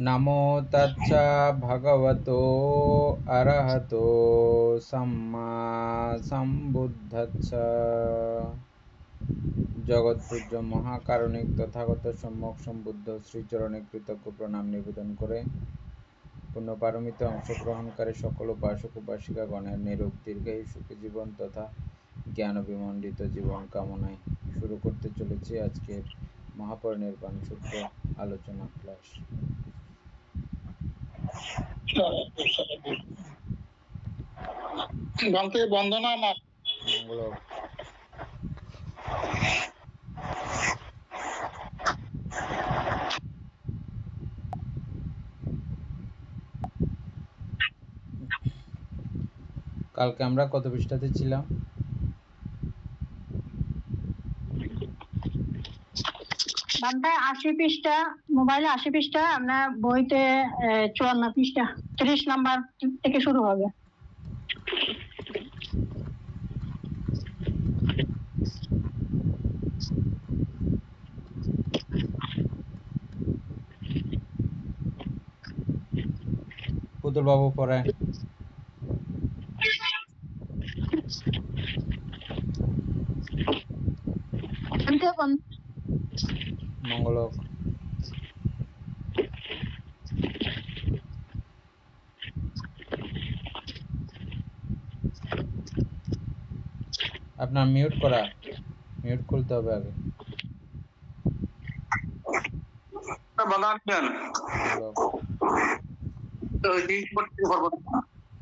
नमो तच्चा भगवतो अरहतो सम्मा सम्बुद्धच्च। জগৎপূজ্য মহাকারণিক তথাগত সম্যক সম্বুদ্ধ শ্রীচরণে কৃতজ্ঞ প্রণাম নিবেদন করে পুণ্যপারমিতে অংশগ্রহণকারী সকল উপাসক উপাসিকাগণের নিরূপ দীর্ঘায়ু সুখী জীবন তথা জ্ঞান বিমণ্ডিত জীবন কামনায় শুরু করতে চলেছি আজকের মহাপরিনির্বাণ সূত্র আলোচনা ক্লাস। বন্দনা মঙ্গল। কালকে আমরা কত পৃষ্ঠাতে ছিলাম? বান্তায় 80 পৃষ্ঠা, মোবাইলে 80 পৃষ্ঠা, আপনার বইতে 54 পৃষ্ঠা, 30 নাম্বার থেকে শুরু হবে। পুতুল বাবু পড়ে। মঙ্গলক। আপনার মিউট করা, মিউট খুলতে হবে আগে।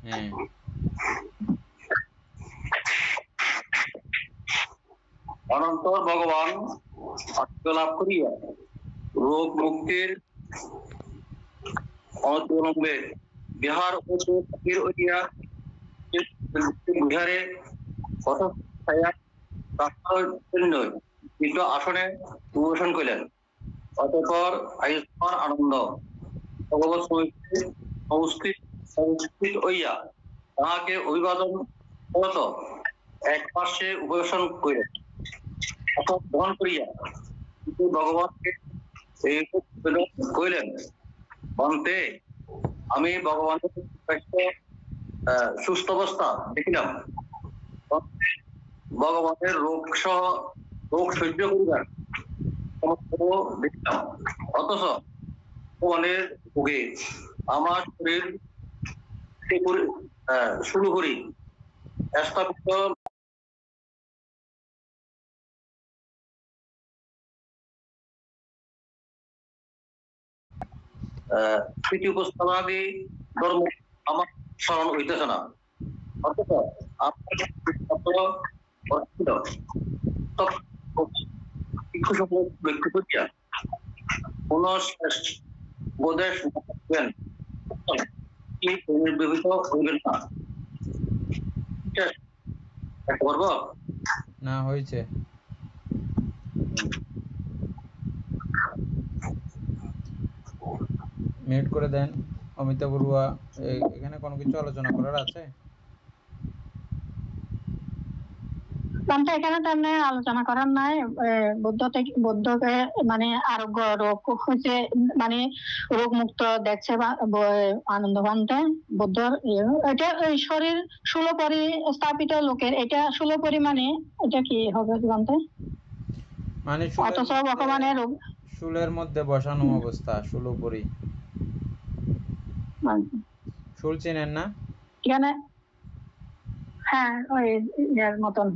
হ্যাঁ, অনন্তর ভগবান আত্ম লাভ করিয়া রোগ মুক্তির অনতিবিলম্বে বিহার ও বিহারে আসনে পরিবেশন করিলেন। অতঃপর আয়ুষ্মান আনন্দ ভগবত সংস্কৃত হইয়া তাহাকে অভিবাদন করত এক পার্শ্বে উপবেশন করিলেন। গ্রহণ করিয়া ভগবানকে কইলেন, বন্তে আমি ভগবানের সুস্থ অবস্থা দেখিলাম, ভগবানের রোগ সহ্য করিবার দেখলাম, অথচ ভগবানের ভোগে আমার শরীর শুরু করি স্থাপিত স্মৃতি উপস্থাপনাদি ধর্ম আমার স্মরণ হইতেছে না, অথচ ব্যক্তি করিয়া বোধের নির্বিহিত হইবেন না। করব না হয়েছে। মিউট করে দেন। অমিতা বড়ুয়া, এখানে কোনো কিছু আলোচনা করার আছে? এখানে তো এমনি আলোচনা করার নাই। বৌদ্ধকে মানে আরোগ্য রোগ হচ্ছে, মানে রোগ মুক্ত দেখছে আনন্দ বানতে বৌদ্ধর এটা শরীর ষোলপরি স্থাপিত লোকের, এটা ষোলপরি মানে এটা কি হবে জানতে? মানে অথচ ভগবানের রোগ শুলের মধ্যে বসানো অবস্থা, ষোলপরি। শুল চেনেন না? এখানে হ্যাঁ, ওই এর মতন।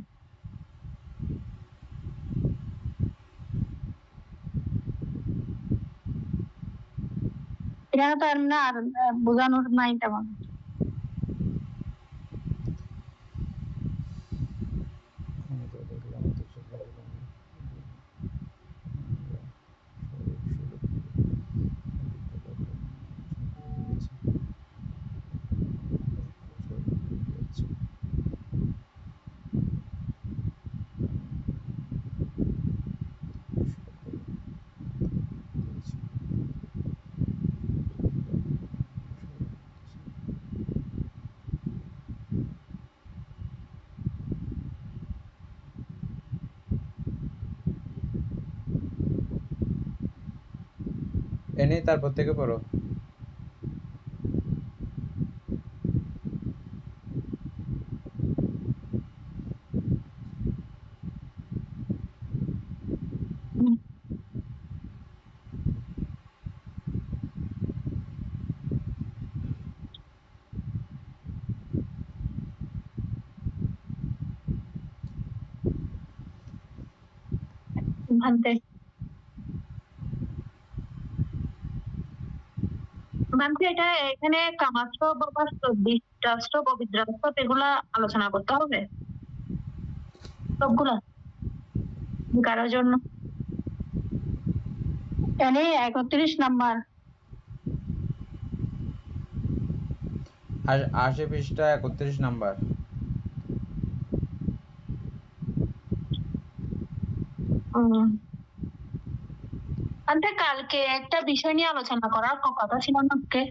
এখানে তো এমনি আর বোঝানোর নাই তেমন। এনে তারপর থেকে পড়ো। ভান্তে ভান্তে এটা এখানে কামাস্ত্র ববাস্ত্র বিদ্রাস্ত্র পবিত্রাস্ত্র এগুলা আলোচনা করতে হবে সবগুলা কারোর জন্য। এনে 31 নাম্বার 80 পৃষ্ঠা 31 নাম্বার। আন্তে কালকে একটা বিষয় নিয়ে আলোচনা করার কথা ছিল না আজকে,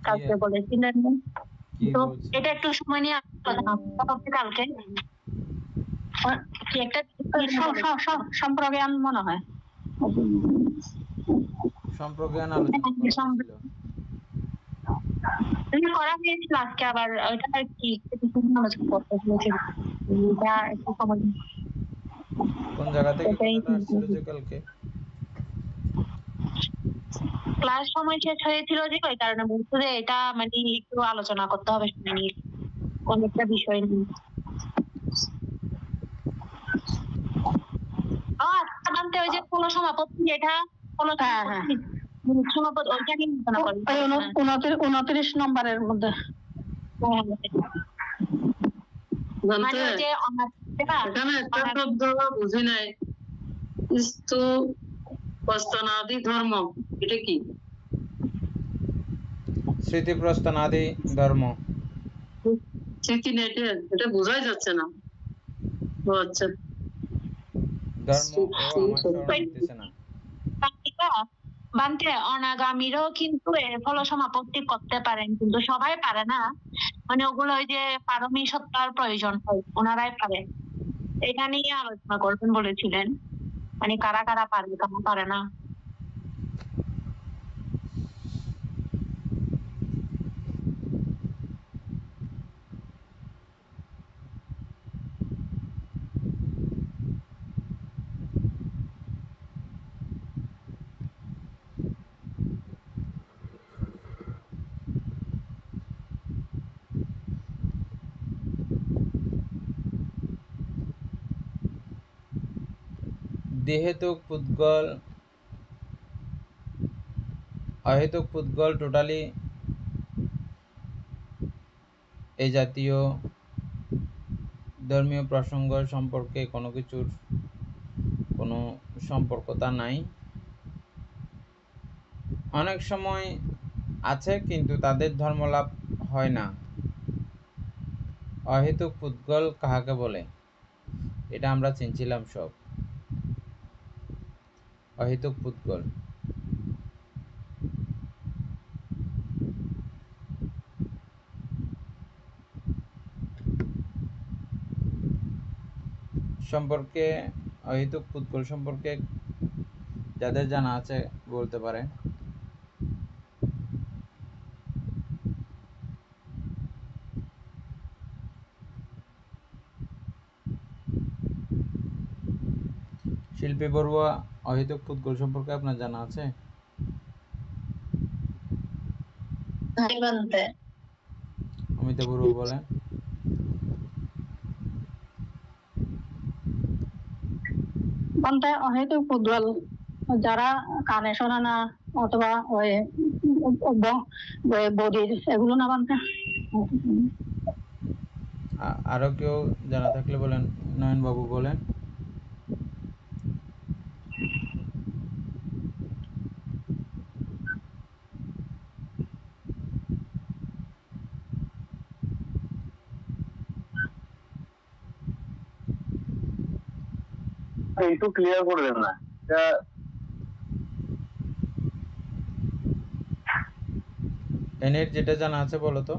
কালকে বলেছিলেন কি তো বলছিস? এটা একটু সময় নিয়ে আলোচনা করতে হবে কালকে। কি একটা সম্প্রজ্ঞান মনে হয়, সম্প্রজ্ঞান আলোচনা করা হয়েছিল। করা হয়েছিল আজকে, আবার ওইটা আর কি আলোচনা করতে হয়েছিল। এটা একটু সময় কোন জায়গা থেকে এটাই কথাটা আসছিল যে কালকে? ক্লাস সময় শেষ হয়েছিল যে ওই কারণে বলছো যে এটা মানে একটু আলোচনা করতে হবে সময় নিয়ে কোন একটা বিষয় নিয়ে। আচ্ছা মানতে ওই যে কোন সমাপতি যেটা কোন সমাপতি ওইটা নিয়ে আলোচনা করি 29 নম্বরের মধ্যে। মানে ওই যে এখানে একটা শব্দ বুঝি নাই, স্তু প্রস্তানাদি ধর্ম, এটা কি? স্মৃতিপ্রস্থানাদি ধর্ম। স্মৃতি নেই, এটা বোঝাই যাচ্ছে না। ও আচ্ছা, ধর্ম ও আমার স্মরণ হইতেছে না। বানতে অনাগামীরও কিন্তু এর ফল সমাপত্তি করতে পারেন, কিন্তু সবাই পারে না। মানে ওগুলো ওই যে পারমিশ্বতার প্রয়োজন হয়, ওনারাই পারে। এটা নিয়ে আলোচনা করবেন বলেছিলেন, মানে কারা কারা পারে কারা পারে না। দেহেতুক পুদ্গল অহেতুক পুদ্গল টোটালি এই জাতীয় ধর্মীয় প্রসঙ্গ সম্পর্কে কোনো কিছুর কোনো সম্পর্কতা নাই। অনেক সময় আছে কিন্তু তাদের ধর্মলাভ হয় না। অহেতুক পুদ্গল কাহাকে বলে এটা আমরা চিনছিলাম সব। অহেতুক পুদ্গল সম্পর্কে, অহেতুক পুদ্গল সম্পর্কে যাদের জানা আছে বলতে পারে। শিল্পী বড়ুয়া, অহেতুক পুদ্গল সম্পর্কে আপনার জানা আছে? অমিতা বড়ুয়া বলেন। বানতে অহেতুক পুদ্গল যারা কানে শোনে না অথবা ওই বডির এগুলো না বানতে। আরো কেউ জানা থাকলে বলেন। নয়ন বাবু বলেন। একটু ক্লিয়ার করে দেন না এটা। এনের যেটা জানা আছে বলো তো।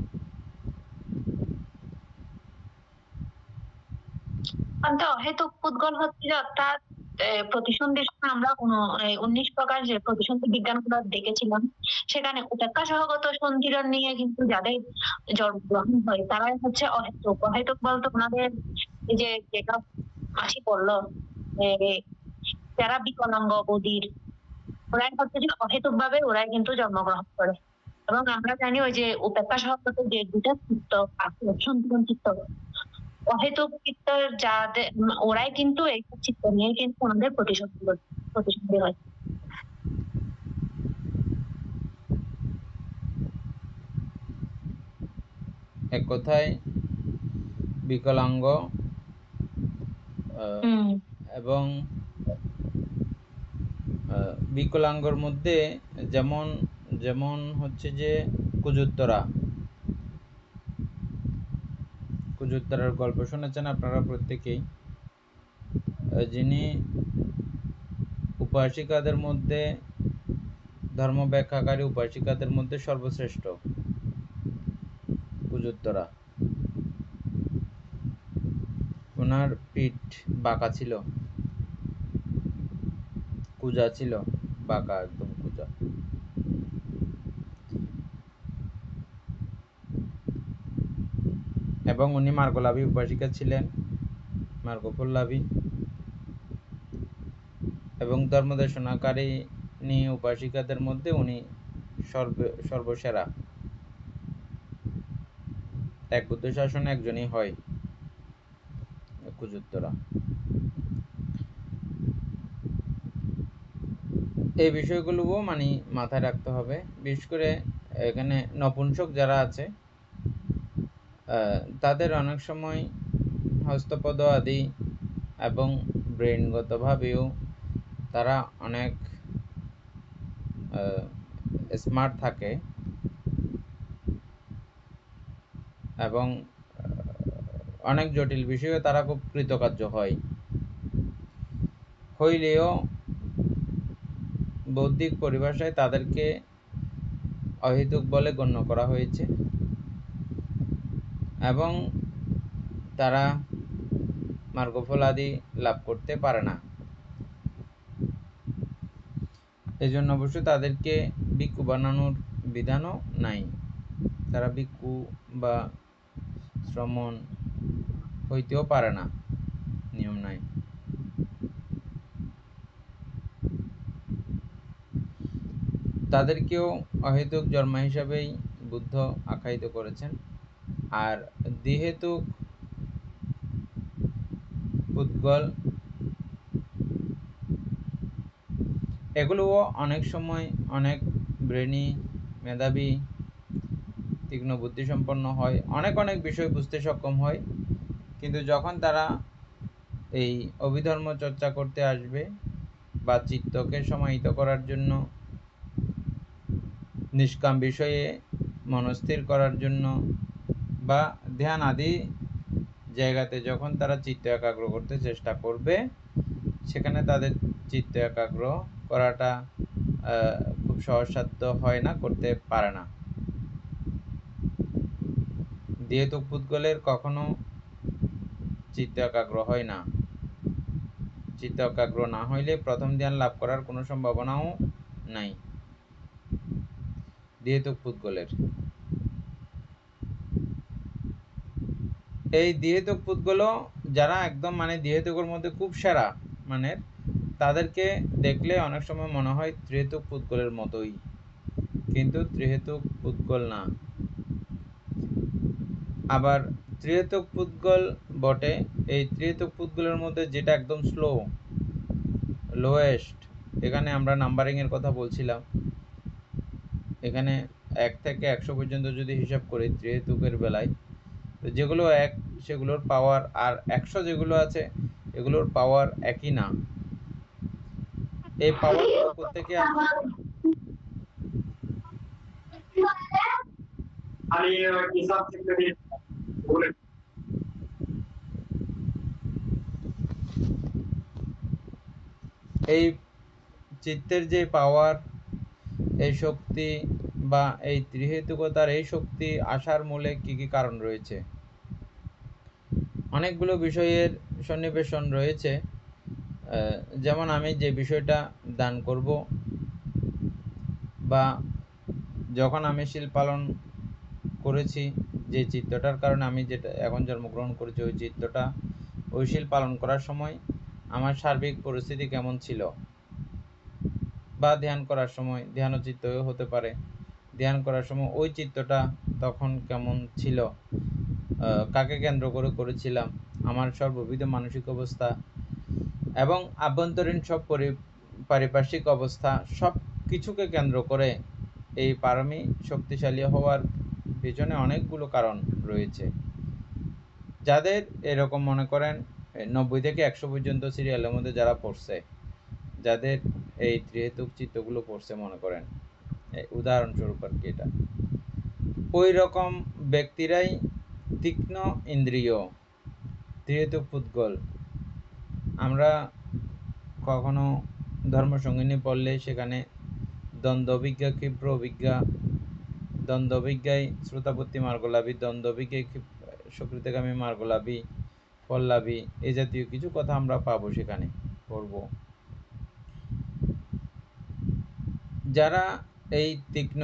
অহেতুক পুদ্গল হচ্ছে অর্থাৎ প্রতিসন্ধির সময় আমরা 19 প্রকার যে প্রতিসন্ধি বিজ্ঞানগুলো দেখেছিলাম, সেখানে উপেক্ষা সহগত সন্ধিরণ নিয়ে কিন্তু যাদের জন্মগ্রহণ হয় তারাই হচ্ছে অহেতুক। অহেতুক বলতে ওনাদের এই যে যেটা মাসি পড়লো যারা বিকলাঙ্গ বধির, ওরাই হচ্ছে যে অহেতুক ভাবে ওরাই কিন্তু জন্মগ্রহণ করে। এবং আমরা জানি ওই যে উপেক্ষা সহগত যে দুটা চিত্ত আছে, সন্তুলন চিত্ত, অহেতুক চিত্তের যাদের ওরাই কিন্তু এই চিত্ত নিয়ে কিন্তু ওনাদের প্রতিসন্ধি হয়। এক কথায় বিকলাঙ্গ এবং বিকলাঙ্গর মধ্যে যেমন যেমন হচ্ছে যে কুজুত্তরার গল্প শুনেছেন আপনারা প্রত্যেকেই, যিনি উপাসিকাদের মধ্যে ধর্ম ব্যাখ্যাকারী উপাসিকাদের মধ্যে সর্বশ্রেষ্ঠ কুজুত্তরা। ওনার পিঠ বাঁকা ছিল, কুজা ছিল, বাঁকা, একদম কুজা। এবং উনি মার্গলাভী উপাসিকা ছিলেন, মার্গফললাভী, এবং ধর্মদেশনাকারী উপাসিকাদের মধ্যে উনি সর্বসেরা। এক বুদ্ধ শাসনে একজনই হয় কুজুত্তরা। এই বিষয়গুলোও মানে মাথায় রাখতে হবে। বিশেষ করে এখানে নপুংসক যারা আছে তাদের অনেক সময় হস্তপদ আদি এবং ব্রেনগতভাবেও তারা অনেক স্মার্ট থাকে এবং অনেক জটিল বিষয়ে তারা খুব কৃতকার্য হইলেও বৌদ্ধিক পরিভাষায় তাদেরকে অহেতুক বলে গণ্য করা হয়েছে এবং তারা মার্গফল আদি লাভ করতে পারে না। এই জন্য অবশ্য তাদেরকে ভিক্ষু বানানোর বিধানও নাই। তারা ভিক্ষু বা শ্রমণ হইতেও পারে না, নিয়ম নাই। তাদেরকেও অহেতুক জন্ম হিসাবেই বুদ্ধ আখ্যায়িত করেছেন। আর দ্বিহেতুক পুদ্গল এগুলোও অনেক সময় অনেক ব্রেনি, মেধাবী, তীক্ষ্ণ বুদ্ধিসম্পন্ন হয়, অনেক অনেক বিষয় বুঝতে সক্ষম হয়, কিন্তু যখন তারা এই অভিধর্ম চর্চা করতে আসবে বা চিত্তকে সমাহিত করার জন্য, নিষ্কাম বিষয়ে মনস্থির করার জন্য বা ধ্যান আদি জায়গাতে যখন তারা চিত্ত একাগ্র করতে চেষ্টা করবে, সেখানে তাদের চিত্ত একাগ্র করাটা খুব সহজসাধ্য হয় না, করতে পারে না। দ্বিহেতুক পুদ্গলের কখনো চিত্ত একাগ্র হয় না। চিত্ত একাগ্র না হইলে প্রথম ধ্যান লাভ করার কোনো সম্ভাবনাও নাই দ্বিহেতুক পুদ্গলের। এই দ্বিহেতুক পুদ্গলও যারা একদম মানে দ্বিহেতুকের মধ্যে খুব সেরা মানের, তাদেরকে দেখলে অনেক সময় মনে হয় ত্রিহেতুক পুদ্গলের মতোই, কিন্তু ত্রিহেতুক পুদ্গল না। আবার ত্রিহেতুক পুদ্গল বটে, এই ত্রিহেতুক পুদ্গলের মধ্যে যেটা একদম লোয়েস্ট, এখানে আমরা নাম্বারিং এর কথা বলছিলাম, এখানে 1 থেকে 100 পর্যন্ত যদি হিসাব করি ত্রিহেতুকের বেলায়, যেগুলো 1 সেগুলোর পাওয়ার, আর 100 যেগুলো আছে এগুলোর পাওয়ার একই না। এই পাওয়ার কোত্থেকে আসে? এই চিত্তের যে পাওয়ার, এই শক্তি বা এই ত্রিহেতুকতার এই শক্তি আসার মূলে কি কি কারণ রয়েছে? অনেকগুলো বিষয়ের সন্নিবেশন রয়েছে। যেমন আমি যে বিষয়টা দান করব বা যখন আমি শীল পালন করেছি, যে চিত্তটার কারণে আমি যেটা এখন জন্মগ্রহণ করেছি, ওই চিত্তটা ওই শীল পালন করার সময় আমার সার্বিক পরিস্থিতি কেমন ছিল, বা ধ্যান করার সময়, ধ্যানও চিত্ত হতে পারে, ধ্যান করার সময় ওই চিত্তটা তখন কেমন ছিল, কাকে কেন্দ্র করে করেছিলাম, আমার সর্ববিধ মানসিক অবস্থা এবং আভ্যন্তরীণ সব পারিপার্শ্বিক অবস্থা সব কিছুকে কেন্দ্র করে এই পারমী শক্তিশালী হওয়ার পেছনে অনেকগুলো কারণ রয়েছে। যাদের এরকম মনে করেন 90 থেকে 100 পর্যন্ত সিরিয়ালের মধ্যে যারা পড়ছে, যাদের এই ত্রিহেতুক চিত্তগুলো পড়ছে, মনে করেন উদাহরণস্বরূপ আর কি, এটা ওই রকম ব্যক্তিরাই তীক্ষ্ণ ইন্দ্রিয় ত্রিহেতুক পুদ্গল। আমরা কখনো ধর্মসঙ্গিনী পড়লে সেখানে দ্বন্দ্ব অভিজ্ঞা, ক্ষিপ্র অভিজ্ঞা, দ্বন্দ্ব অভিজ্ঞায় শ্রোতাপত্তি মার্গলাভী, দ্বন্দ্ব অভিজ্ঞায় সকৃতগামী মার্গলাভী, পল্লাভী, এই জাতীয় কিছু কথা আমরা পাবো, সেখানে পড়ব। যারা এই তীক্ষ্ণ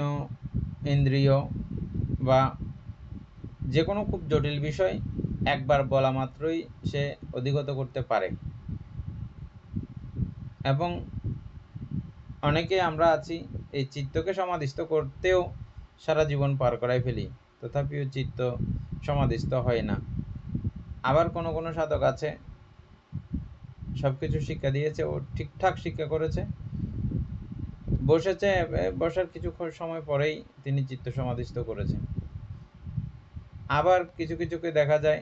ইন্দ্রিয় বা যে কোনো খুব জটিল বিষয় একবার বলা মাত্রই সে অধিগত করতে পারে, এবং অনেকে আমরা আছি এই চিত্তকে সমাধিস্থ করতেও সারা জীবন পার করাই ফেলি, তথাপিও চিত্ত সমাধিস্থ হয় না। আবার কোনো কোনো সাধক আছে, সব কিছু শিক্ষা দিয়েছে, ও ঠিকঠাক শিক্ষা করেছে, বসেছে, বসার কিছু সময় পরেই তিনি চিত্ত সমাধিস্থ করেছেন। আবার কিছু কিছুকে দেখা যায়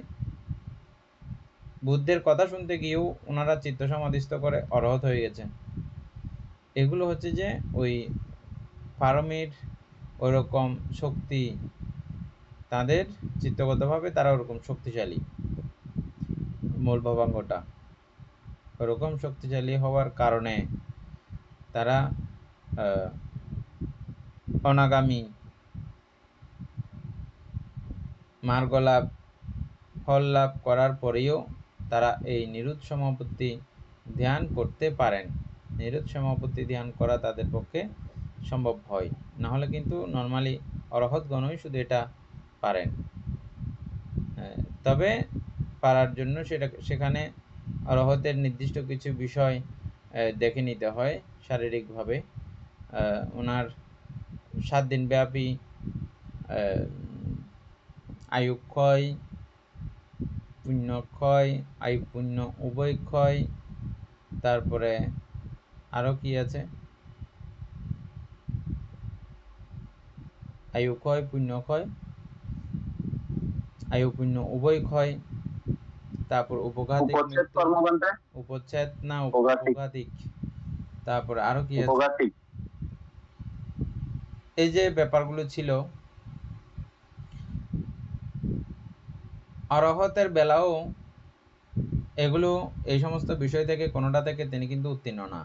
বুদ্ধের কথা শুনতে গিয়েও ওনারা চিত্ত সমাধিস্থ করে অরহত হয়ে গেছেন। এগুলো হচ্ছে যে ওই পারমীর ওরকম শক্তি, তাদের চিত্তগতভাবে তারা ওরকম শক্তিশালী, মূল ভবাঙ্গটা ওরকম শক্তিশালী হওয়ার কারণে তারা অনাগামী মার্গলাভ, ফল লাভ করার পরেও তারা এই নিরুৎ সমাপত্তি ধ্যান করতে পারেন। নিরুৎ সমাপত্তি ধ্যান করা তাদের পক্ষে সম্ভব হয়, না হলে কিন্তু নর্মালি অরহতগণই শুধু এটা পারেন। তবে পারার জন্য সেখানে অরহতের নির্দিষ্ট কিছু বিষয় দেখে নিতে হয় শারীরিকভাবে। ওনার 7 দিন ব্যাপী আয়ু ক্ষয়, পুণ্য ক্ষয়, আয়ু পুণ্য উভয় ক্ষয়, তারপরে আরো কি আছে, আয়ু ক্ষয়, পুণ্য ক্ষয়, আয়ু পুণ্য উভয় ক্ষয়, তারপর উপঘাতিক মৃত্যু, উপচ্ছেদ না উপঘাতিক, তারপর আরো কি আছে, এই যে ব্যাপারগুলো ছিল। অরহতের বেলাও এগুলো, এই সমস্ত বিষয় থেকে কোনোটা থেকে তিনি কিন্তু উত্তীর্ণ না।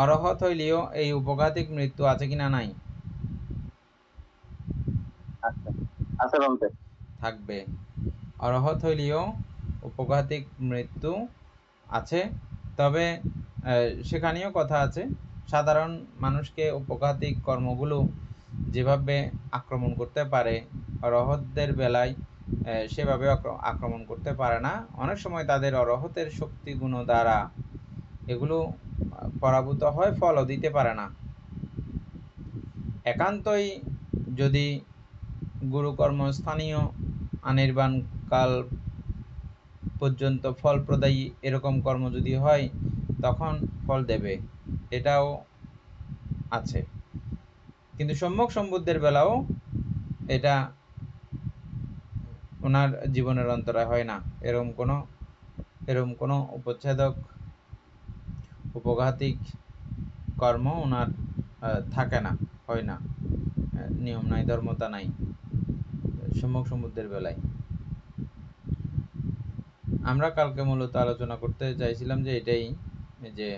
অরহত হইলেও এই উপঘাতিক মৃত্যু আছে কিনা? নাই, থাকবে। অরহত হইলেও উপঘাতিক মৃত্যু আছে, তবে সেখানেও কথা আছে। সাধারণ মানুষকে উপঘাতিক কর্মগুলো যেভাবে আক্রমণ করতে পারে, অরহতদের বেলায় সেভাবে আক্রমণ করতে পারে না। অনেক সময় তাদের অরহতের শক্তিগুণ দ্বারা এগুলো পরাভূত হয়, ফলও দিতে পারে না। একান্তই যদি গুরুকর্ম স্থানীয় অনির্বাণ কাল পর্যন্ত ফল প্রদায়ী এরকম কর্ম যদি হয়, তখন ফল দেবে, এটাও আছে। কিন্তু সম্যক সম্বুদ্ধের বেলাও এটা ওনার জীবনের অন্তরায় হয় না। এরকম কোনো উপচ্ছেদক উপঘাতিক কর্ম ওনার থাকে না, হয় না, নিয়ম নাই, ধর্মতা নাই সম্যক সম্বুদ্ধের বেলায়। আমরা কালকে মূলত আলোচনা করতে চাইছিলাম যে এটাই, যে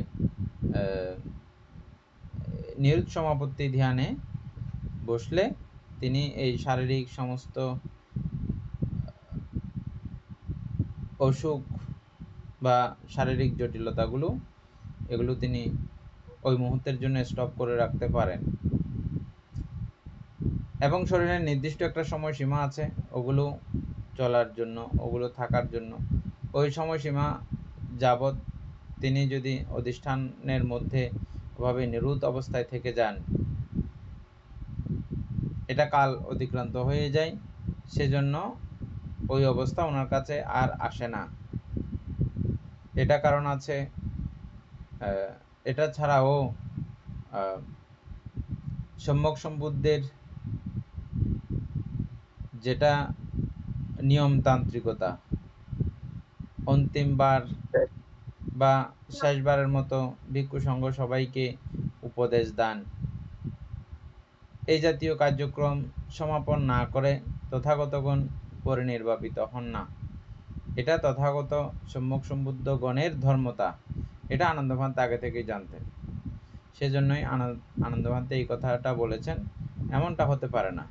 নিরুৎ সমাপত্তি ধ্যানে বসলে তিনি এই শারীরিক সমস্ত অসুখ বা শারীরিক জটিলতাগুলো এগুলো তিনি ওই মুহূর্তের জন্য স্টপ করে রাখতে পারেন। এবং শরীরের নির্দিষ্ট একটা সময়সীমা আছে ওগুলো চলার জন্য, ওগুলো থাকার জন্য। ওই সময়সীমা যাবৎ তিনি যদি অধিষ্ঠানের মধ্যে ওভাবে নিরুত অবস্থায় থেকে যান, এটা কাল অতিক্রান্ত হয়ে যায়, সেজন্য ওই অবস্থা ওনার কাছে আর আসে না। এটা কারণ আছে। এটা ছাড়াও সম্যক সম্বুদ্ধের যেটা নিয়মতান্ত্রিকতা, অন্তিমবার বা শেষবারের মতো ভিক্ষু সংঘ সবাইকে উপদেশ দান, এই জাতীয় কার্যক্রম সমাপন না করে তথাগতগণ পরিনির্বাপিত হন না। এটা তথাগত সম্যক সম্বুদ্ধ গণের ধর্মতা, এটা আনন্দভান্ত আগে থেকেই জানতেন। সেজন্যই আনন্দভান্ত এই কথাটা বলেছেন, এমনটা হতে পারে না,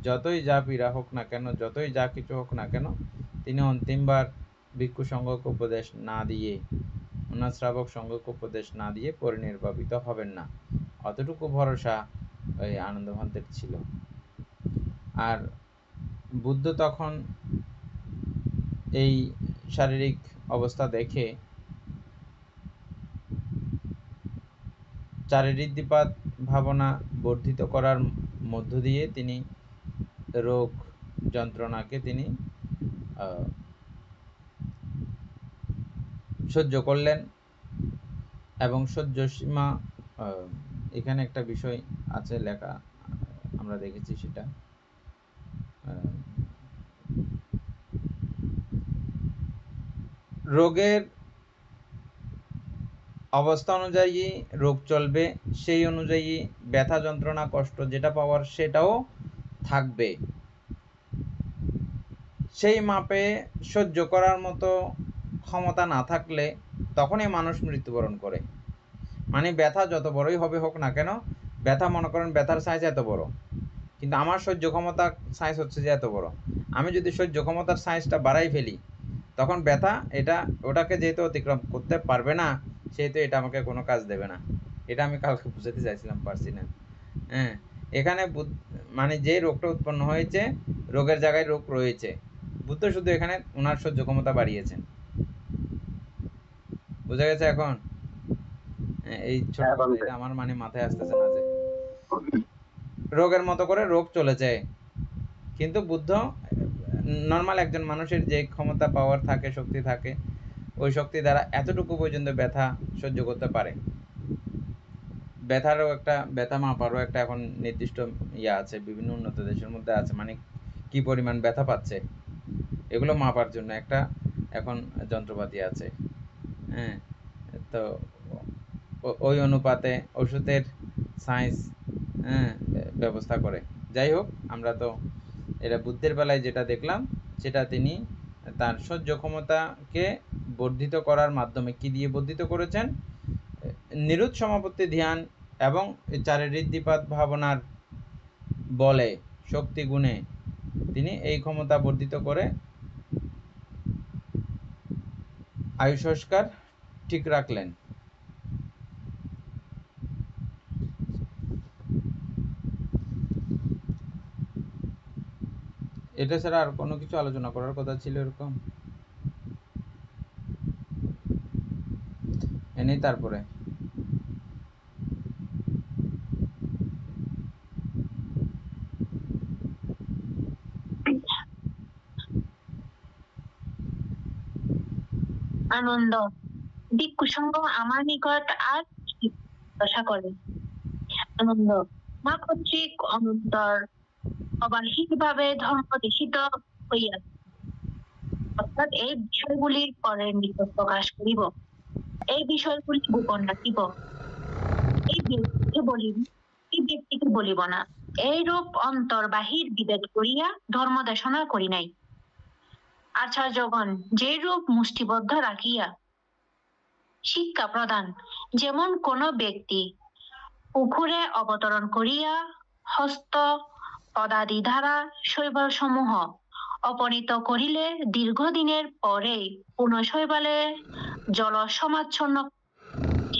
যতই যা পীড়া হোক না কেন, যতই যা কিছু হোক না কেন, তিনি অন্তিমবার ভিক্ষু সংঘকে উপদেশ না দিয়ে, ওনার শ্রাবক সংঘকে উপদেশ না দিয়ে পরিনির্বাপিত হবেন না। অতটুকু ভরসা ওই আনন্দভান্তের ছিল। আর বুদ্ধ তখন এই শারীরিক অবস্থা দেখে চারিঋদ্ধিপাত ভাবনা বর্ধিত করার মধ্য দিয়ে তিনি রোগ যন্ত্রণাকে তিনি সহ্য করলেন। এবং সহ্য সীমা, এখানে একটা বিষয় আছে লেখা, আমরা দেখেছি সেটা, রোগের অবস্থা অনুযায়ী রোগ চলবে, সেই অনুযায়ী ব্যথা যন্ত্রণা কষ্ট যেটা পাওয়ার সেটাও থাকবে। সেই মাপে সহ্য করার মতো ক্ষমতা না থাকলে তখনই মানুষ মৃত্যুবরণ করে। মানে ব্যথা যত বড়ই হবে হোক না কেন, ব্যথা মনে করেন ব্যথার সাইজ এত বড়, কিন্তু আমার সহ্য ক্ষমতার সাইজ হচ্ছে যে এত বড়। আমি যদি সহ্য ক্ষমতার সাইজটা বাড়াই ফেলি, তখন ব্যথা এটা ওটাকে যেহেতু অতিক্রম করতে পারবে না, সেহেতু এটা আমাকে কোনো কাজ দেবে না। এটা আমি কালকে বুঝাতে চাইছিলাম, পারছি না। হ্যাঁ, এখানে মানে যে রোগটা উৎপন্ন হয়েছে, রোগের জায়গায় রোগ রয়েছে, বুদ্ধ শুধু এখানে ওনার সহ্য ক্ষমতা বাড়িয়েছেন। বুঝা গেছে এখন? এই ছোট এটা আমার মানে মাথায় আসতেছে না যে রোগের মতো করে রোগ চলেছে, কিন্তু বুদ্ধ নর্মাল একজন মানুষের যে ক্ষমতা পাওয়ার থাকে, শক্তি থাকে, ওই শক্তি দ্বারা এতটুকু পর্যন্ত ব্যথা সহ্য করতে পারে। ব্যথারও একটা, ব্যথা মাপারও একটা এখন নির্দিষ্ট ইয়া আছে, বিভিন্ন উন্নত দেশের মধ্যে আছে, মানে কি পরিমাণ ব্যথা পাচ্ছে এগুলো মাপার জন্য একটা এখন যন্ত্রপাতি আছে। হ্যাঁ, তো ওই অনুপাতে ওষুধের সায়েন্স ব্যবস্থা করে। যাই হোক, আমরা তো এটা বুদ্ধের বেলায় যেটা দেখলাম, সেটা তিনি তার সহ্য ক্ষমতাকে বর্ধিত করার মাধ্যমে কি দিয়ে বর্ধিত করেছেন? নিরুৎ সমাপত্তি ধ্যান এবং চারিঋদ্ধিপাত ভাবনার বলে, শক্তি গুণে তিনি এই ক্ষমতা বর্ধিত করে আয়ু সংস্কার ঠিক রাখলেন। এটা ছাড়া আর কোনো কিছু আলোচনা করার কথা ছিল এরকম? এনেই তারপরে আনন্দ ভিক্ষু সংঘ আমার নিকট আর জিজ্ঞাসা করে, আনন্দ মা কর্তৃক অনন্তর অবাহিকভাবে ধর্ম দেশিত হইয়াছে, অর্থাৎ এই বিষয়গুলির পরে নিকট প্রকাশ করিব, এই বিষয়গুলি গোপন রাখিব, এই ব্যক্তিকে বলিব না। এইরূপ অন্তর বাহির বিভেদ করিয়া ধর্ম দেশনা করি নাই। আচার্যগণ যে রূপ মুষ্টিবদ্ধ রাখিয়া শিক্ষা প্রদান, যেমন কোন ব্যক্তি পুকুরে অবতরণ করিয়া হস্ত পদাদি দ্বারা শৈবাল সমূহ অপনীত করিলে দীর্ঘদিনের পরে পুনঃশৈবালে জল সমাচ্ছন্ন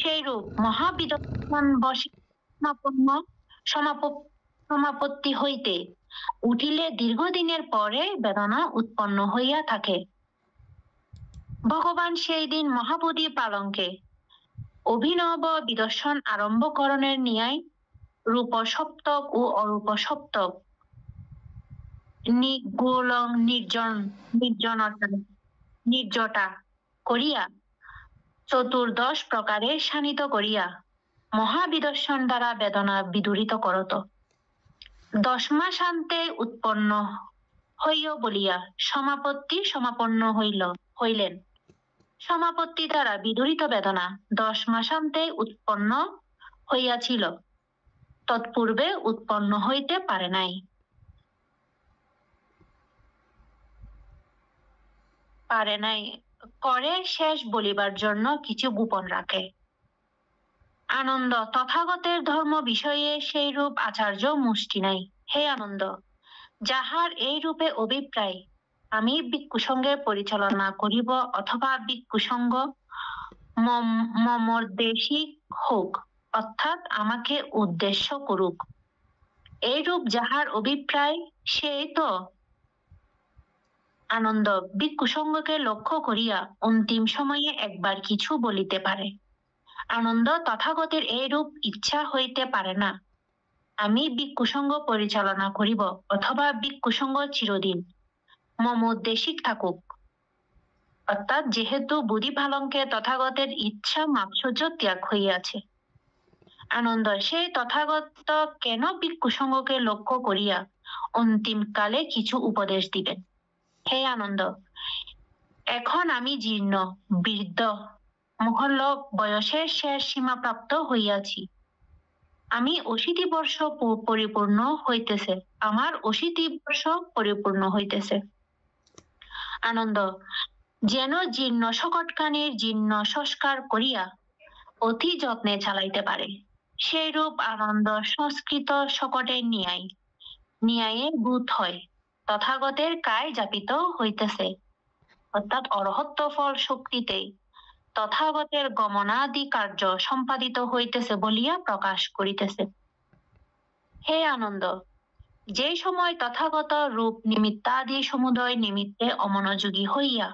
সেইরূপ মহাবিদমান বসে সমাপত্তি হইতে উঠিলে দীর্ঘদিনের পরে বেদনা উৎপন্ন হইয়া থাকে। ভগবান সেই দিন মহাবোধি পালঙ্কে অভিনব বিদর্শন আরম্ভকরণের ন্যায় রূপ সপ্তক ও অরূপ সপ্তক নির্গোলং নির্জটা করিয়া চতুর্দশ প্রকারে শানিত করিয়া মহাবিদর্শন দ্বারা বেদনা বিদূরিত করত। 10 মাসান্তে উৎপন্ন হইল বলিয়া সমাপত্তি সমাপন্ন হইলেন। সমাপত্তি দ্বারা বিদূরিত বেদনা 10 মাসান্তে উৎপন্ন হইয়াছিল, তৎপূর্বে উৎপন্ন হইতে পারে নাই। করে শেষ বলিবার জন্য কিছু গোপন রাখে। আনন্দ তথাগতের ধর্ম বিষয়ে সেই রূপ আচার্য মুষ্টি নাই। হে আনন্দ, যাহার এই রূপে অভিপ্রায় আমি ভিক্ষুসঙ্গের পরিচালনা করিব অথবা ভিক্ষুসঙ্গ মমোদ্দেশিক হোক, অর্থাৎ আমাকে উদ্দেশ্য করুক, এই রূপ যাহার অভিপ্রায় সেই তো আনন্দ ভিক্ষুসঙ্গকে লক্ষ্য করিয়া অন্তিম সময়ে একবার কিছু বলিতে পারে। আনন্দ তথাগতের এই রূপ ইচ্ছা হইতে পারে না আমি ভিক্ষুসঙ্গ পরিচালনা করিব অথবা ভিক্ষুসঙ্গ চিরদিন মমোদ্দেশিক থাকুক, অর্থাৎ যেহেতু বুদ্ধি পালঙ্কে তথাগতের ইচ্ছা মাৎসর্য ত্যাগ হইয়াছে। আনন্দ সেই তথাগত কেন ভিক্ষুসঙ্গকে লক্ষ্য করিয়া অন্তিম কালে কিছু উপদেশ দিবেন। হে আনন্দ, এখন আমি জীর্ণ বৃদ্ধ মহল্লক বয়সের শেষ সীমা প্রাপ্ত হইয়াছি। আমি 80 বর্ষ পরিপূর্ণ হইতেছে, আমার 80 বর্ষ পরিপূর্ণ হইতেছে। আনন্দ যেন জীর্ণ শকটখানির জীর্ণ সংস্কার করিয়া অতি যত্নে চালাইতে পারে, সেই রূপ আনন্দ সংস্কৃত শকটের ন্যায়ে ভূত হয় তথাগতের কায় যাপিত হইতেছে, অর্থাৎ অরহত্ত ফল শক্তিতে তথাগতের গমনাদি কার্য সম্পাদিত হইতেছে বলিয়া প্রকাশ করিতেছে। হে আনন্দ, যে সময় তথাগত রূপ নিমিত্তাদি সমুদয় নিমিত্তে অমনোযোগী হইয়া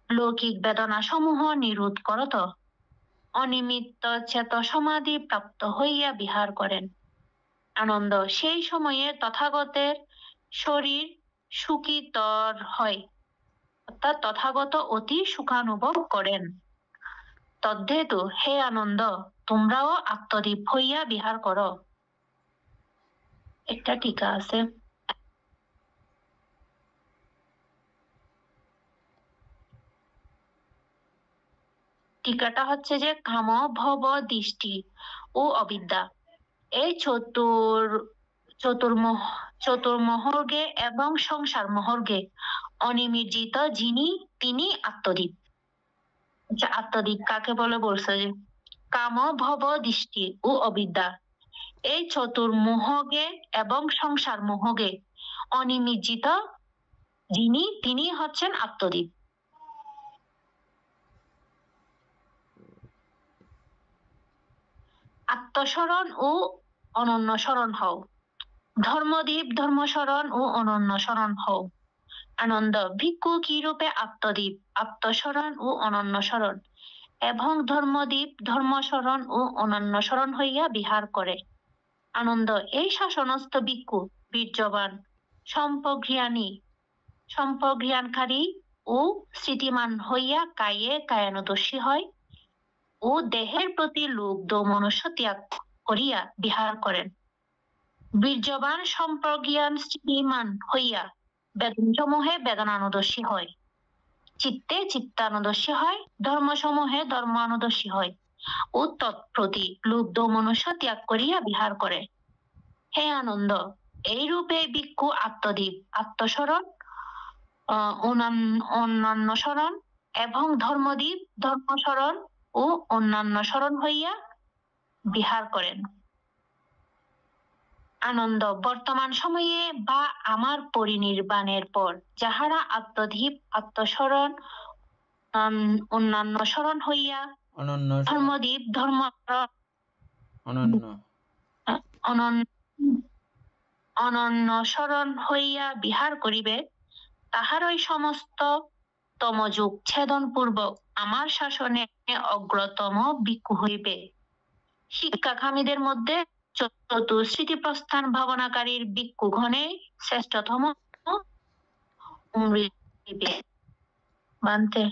লৌকিক বেদনা সমূহ নিরোধ করত, অনিমিত্ত চেত সমাধি প্রাপ্ত হইয়া বিহার করেন। আনন্দ সেই সময়ে তথাগতের শরীর সুখীতর হয়, অর্থাৎ তথাগত অতি সুখানুভব করেন। তদ্হেতু হে আনন্দ, তোমরাও আত্মদীপ হইয়া বিহার করো। একটা টিকা আছে। টিকাটা হচ্ছে যে কাম ভব দৃষ্টি ও অবিদ্যা এই চতুর্মহর্গে এবং সংসার মহর্গে অনিমির্জিত যিনি তিনি আত্মদীপ। আত্মদীপ কাকে বলে বলছে যে কাম ভব দৃষ্টি ও অবিদ্যা এই চতুর্মোহগে এবং সংসার মোহগে অনিমির্জিত যিনি তিনি হচ্ছেন আত্মদীপ। আত্মস্মরণ ও অনন্য স্মরণ হও। ধর্মদীপ ধর্মস্মরণ ও অনন্য স্মরণ হও। আনন্দ ভিক্ষু কি রূপে আত্মদীপ আত্মস্মরণ ও অনন্য স্মরণ এবং ধর্মদীপ ধর্মস্মরণ ও অনন্য স্মরণ হইয়া বিহার করে। আনন্দ এই শাসনস্থ ভিক্ষু বীর্যবান সম্পজ্ঞানকারী ও স্মৃতিমান হইয়া কায়ানুদর্শী হয় ও দেহের প্রতি লোভ দোমনস্য ত্যাগ করিয়া বিহার করেন। বীর্যবান সম্পজ্ঞান স্মৃতিমান হইয়া বেদনসমূহে বেদনানুদর্শী হয়, চিত্তে চিত্তানুদর্শী হয়, ধর্মসমূহে ধর্মানুদর্শী হয় ও তৎপ্রতি লোভ দোমনস্য ত্যাগ করিয়া বিহার করে। হে আনন্দ, এই রূপে ভিক্ষু আত্মদীপ আত্মস্মরণ অন্যান্য স্মরণ এবং ধর্মদীপ ধর্মস্মরণ ও অন্যান্য স্মরণ হইয়া বিহার করেন। আনন্দ বর্তমান সময়ে বা আমার পরিনির্বাণের পর যাহারা আত্মধীপ আত্মস্মরণ অন্যান্য স্মরণ হইয়া অনন্য স্মরণ, ধর্মদীপ ধর্ম অনন্য অনন্য স্মরণ হইয়া বিহার করিবে, তাহারই সমস্ত তমযুগ ছেদন পূর্বক আমার শাসনে অগ্রতম ভিক্ষু হইবে। শিক্ষাকামীদের মধ্যে চতুর্স্মৃতি প্রস্থান ভাবনাকারীর ভিক্ষু গণে শ্রেষ্ঠতম হইবে। বানতে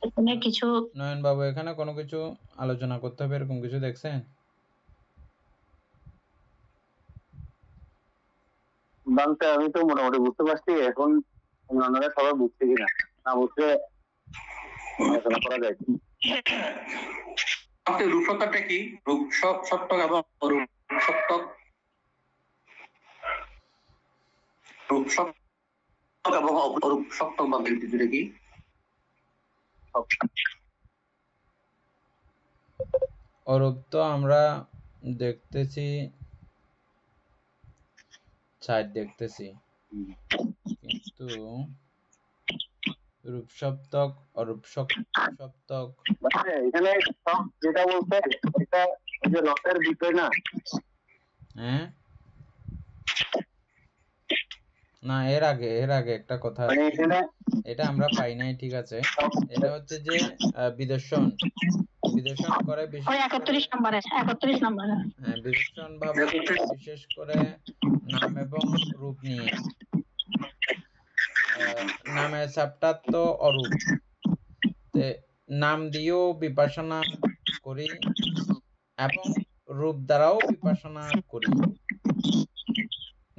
এখানে কিছু নয়ন বাবু, এখানে কোনো কিছু আলোচনা করতে হবে এরকম কিছু দেখছেন? বাংলা আমি তো মোটামুটি বুঝতে পারছি, এখন অন্যান্যরা সবাই বুঝছে কিনা না বুঝতে আলোচনা করা যায়। রূপসত্তাটা কি? রূপসত্তক এবং অরূপসত্তক, রূপসত্তক এবং অরূপসত্তক বা দুটা কি? অরূপ তো আমরা দেখতেছি, ছাদ দেখতেছি, কিন্তু রূপ সপ্তক অরূপ সপ্তক মানে এখানে সব যেটা বলছে এটা ওই যে রথের বিষয় না। হ্যাঁ, না এর আগে একটা কথা মানে আছে, এখানে এটা আমরা পাই নাই, ঠিক আছে। এটা হচ্ছে যে বিদর্শন করে ওই 31 নম্বরে হ্যাঁ, বিদর্শন ভাবে বিশেষ করে নাম এবং রূপ নিয়ে। নামের চ্যাপ্টার তো অরূপ, নাম দিয়েও বিপাসনা করি এবং রূপ দ্বারাও বিপাসনা করি।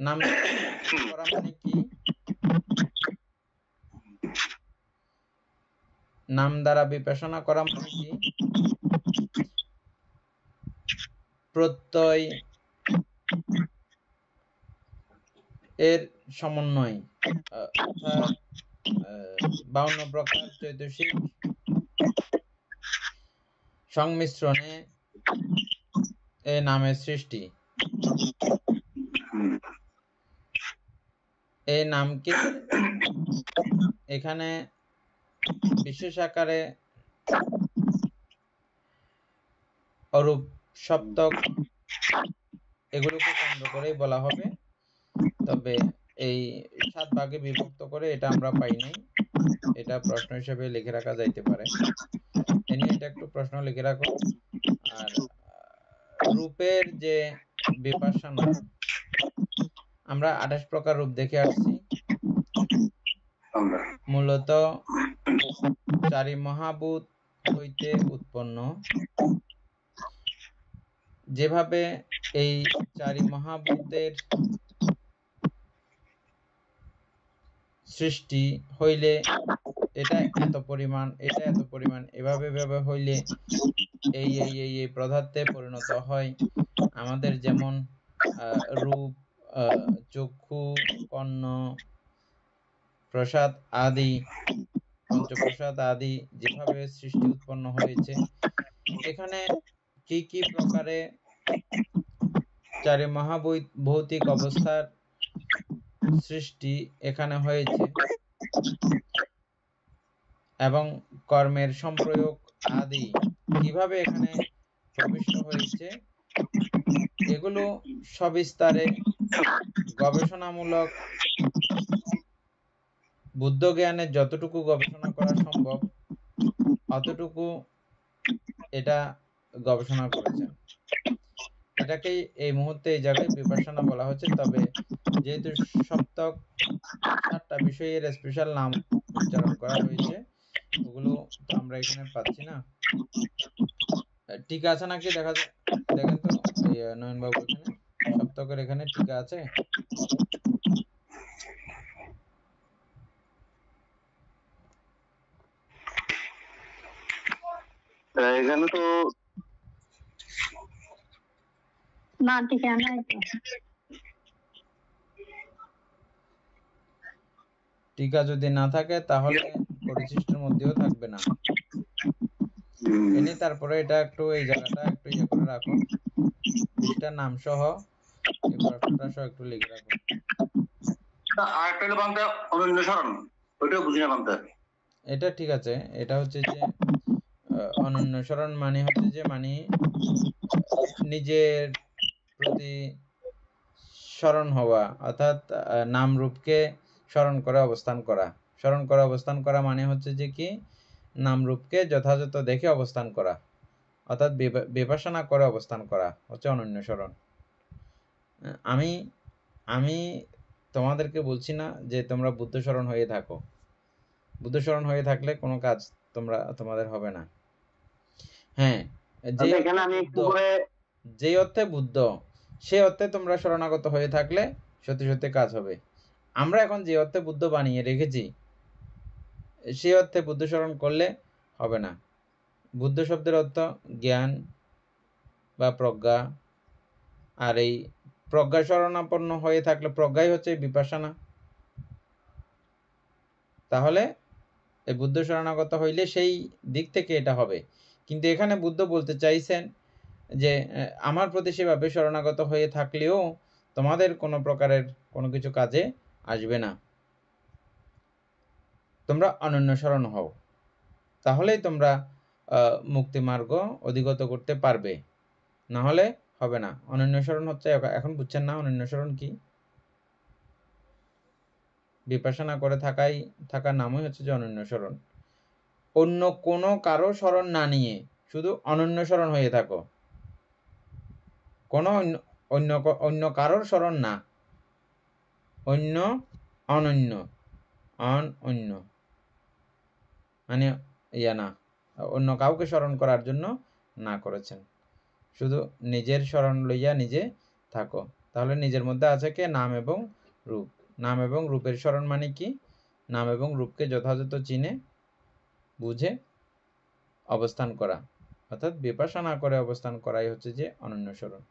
নাম করা মানে কি? নাম দ্বারা বিপাসনা করা মানে কি? প্রত্যয় এর সমন্বয়, অর্থাৎ 52 প্রকার চৈতসিক সংমিশ্রণে এই নামের সৃষ্টি। এই নামকে এখানে বিশেষ আকারে অরূপ সপ্তক এগুলোকে কেন্দ্র করেই বলা হবে। তবে এই 7 ভাগে বিভক্ত করে এটা আমরা পাই নাই, এটা প্রশ্ন হিসেবে লিখে রাখা যাইতে পারে। এটা একটু প্রশ্ন লিখে রাখো। আর রূপের যে বিপাসনা, আমরা 28 প্রকার রূপ দেখে আসছি। মূলত 4 মহাভূত হইতে উৎপন্ন। যেভাবে এই 4 মহাভূতের সৃষ্টি হইলে এটা এত পরিমাণ, এটা এত পরিমাণ, এভাবে হইলে এই এই এই এই পদার্থে পরিণত হয়। আমাদের যেমন রূপ, চক্ষু, কর্ণ, প্রসাদ আদি, পঞ্চপ্রসাদ আদি যেভাবে সৃষ্টি উৎপন্ন হয়েছে, এখানে কি কি প্রকারে 4 মহাভৌতিক অবস্থার সৃষ্টি এখানে হয়েছে এবং কর্মের সম্প্রয়োগ আদি কিভাবে এখানে প্রবিষ্ট হয়েছে, এগুলো সবিস্তারে গবেষণামূলক বুদ্ধ জ্ঞানের যতটুকু গবেষণা করা সম্ভব অতটুকু এটা গবেষণা করেছেন। এটাকেই এই মুহূর্তে এই জায়গায় বিপাসনা বলা হচ্ছে। তবে যেহেতু সপ্তক 7টা বিষয়ের স্পেশাল নাম উচ্চারণ করা হয়েছে, ওগুলো তো আমরা এখানে পাচ্ছি না। টিকা আছে নাকি দেখেন তো নয়ন বাবু, এখানে সপ্তকের এখানে টিকা আছে? এখানে তো না, টিকা নাই। টিকা যদি না থাকে তাহলে পরিশিষ্টের মধ্যেও থাকবে না। এনে তারপরে এটা একটু এই জায়গাটা একটু ইয়ে করে রাখো, এটা নাম সহ এই প্রশ্নটা সহ একটু লিখে রাখো। আর একটা হলো বাংলা অনন্য স্মরণ, ওইটাও বুঝি না বাংলা। এটা ঠিক আছে, এটা হচ্ছে যে অনন্য স্মরণ মানে হচ্ছে যে মানে নিজের প্রতি স্মরণ হওয়া, অর্থাৎ নাম রূপকে স্মরণ করে অবস্থান করা। স্মরণ করে অবস্থান করা মানে হচ্ছে যে কি নাম রূপকে যথাযথ দেখে অবস্থান করা, অর্থাৎ বিপাসনা করে অবস্থান করা হচ্ছে অনন্য স্মরণ। আমি আমি তোমাদেরকে বলছি না যে তোমরা বুদ্ধ স্মরণ হয়ে থাকো, বুদ্ধ স্মরণ হয়ে থাকলে কোনো কাজ তোমাদের হবে না। হ্যাঁ, যে অর্থে বুদ্ধ সে অর্থে তোমরা শরণাগত হয়ে থাকলে সত্যি সত্যি কাজ হবে। আমরা এখন যে অর্থে বুদ্ধ বানিয়ে রেখেছি সে অর্থে বুদ্ধ স্মরণ করলে হবে না। বুদ্ধ শব্দের অর্থ জ্ঞান বা প্রজ্ঞা, আর এই প্রজ্ঞা শরণাপন্ন হয়ে থাকলে প্রজ্ঞাই হচ্ছে বিপাসনা। তাহলে এই বুদ্ধ শরণাগত হইলে সেই দিক থেকে এটা হবে। কিন্তু এখানে বুদ্ধ বলতে চাইছেন যে আমার প্রতি সেভাবে শরণাগত হয়ে থাকলেও তোমাদের কোনো প্রকারের কোনো কিছু কাজে আসবে না, তোমরা অনন্য শরণ হও, তাহলেই তোমরা মুক্তি মার্গ অধিগত করতে পারবে, না হলে হবে না। অনন্য শরণ হচ্ছে, এখন বুঝছেন না অনন্য শরণ কি? বিপাসনা করে থাকার নামই হচ্ছে যে অনন্য শরণ। অন্য কোনো কারো শরণ না নিয়ে শুধু অনন্য শরণ হয়ে থাকো, কোনো অন্য কারোর শরণ না, অনন্য মানে ইয়া না, অন্য কাউকে স্মরণ করার জন্য না করেছেন, শুধু নিজের স্মরণ লইয়া নিজে থাকো। তাহলে নিজের মধ্যে আছে কে? নাম এবং রূপ। নাম এবং রূপের স্মরণ মানে কি? নাম এবং রূপকে যথাযথ চিনে বুঝে অবস্থান করা, অর্থাৎ বিপাসনা করে অবস্থান করাই হচ্ছে যে অনন্য স্মরণ।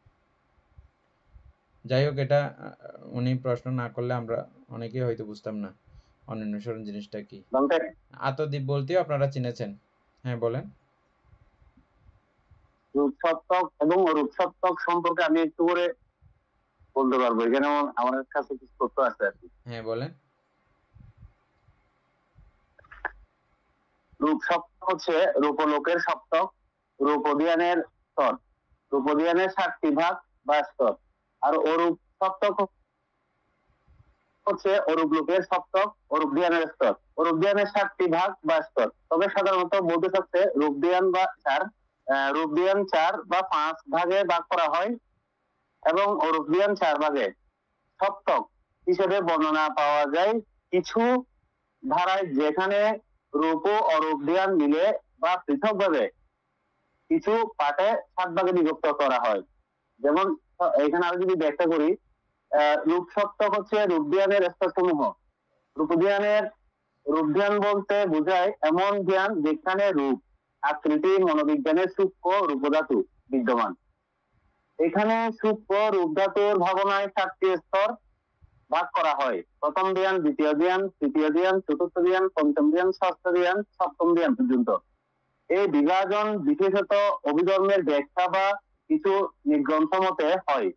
যাই হোক, এটা উনি প্রশ্ন না করলে আমরা অনেকেই হয়তো বুঝতাম না অনন্য স্মরণ জিনিসটা কি। আত্মদ্বীপ বলতেও আপনারা চিনেছেন। হ্যাঁ বলেন। রূপসত্ত্বক এবং অরূপসত্ত্বক সম্পর্কে আমি একটু করে বলতে পারবো, এখানে আমার কাছে কিছু তথ্য আছে আর কি। হ্যাঁ বলেন। রূপসত্ত্বক হচ্ছে রূপলোকের সপ্তক, রূপোদ্যানের স্তর, রূপোদ্যানের 7টি ভাগ বা স্তর। আর অরূপ সপ্তক হচ্ছে অরূপ লোকের সপ্তক, অরূপ ধ্যানের স্তর। অরূপ ধ্যানের 7টি ভাগ বা স্তর, তবে সাধারণত বৌদ্ধ শাস্ত্রে রূপ ধ্যান বা 4 বা 5 ভাগে ভাগ করা হয় এবং অরূপ ধ্যান 4 ভাগে। সপ্তক হিসেবে বর্ণনা পাওয়া যায় কিছু ধারায়, যেখানে রূপ ও অরূপ ধ্যান মিলে বা পৃথকভাবে কিছু পাঠে 7 ভাগে বিভক্ত করা হয়। যেমন এখানে আমি যদি ব্যাখ্যা করি, রূপ সপ্তক হচ্ছে রূপ ধ্যানের স্তরসমূহ। রূপ ধ্যান বলতে বোঝায় এমন জ্ঞান যেখানে রূপ, আকৃতি, মনোবিজ্ঞানের সূক্ষ্ম রূপধাতু বিদ্যমান। এখানে সূক্ষ্ম রূপধাতুর ভাবনায় 7টি স্তর ভাগ করা হয়: প্রথম ধ্যান, দ্বিতীয় ধ্যান, তৃতীয় ধ্যান, চতুর্থ ধ্যান, পঞ্চম ধ্যান, ষষ্ঠ ধ্যান, সপ্তম ধ্যান পর্যন্ত। এই বিভাজন বিশেষত অভিধর্মের ব্যাখ্যা বা কিছু নিগ্রন্থ মতে হয়,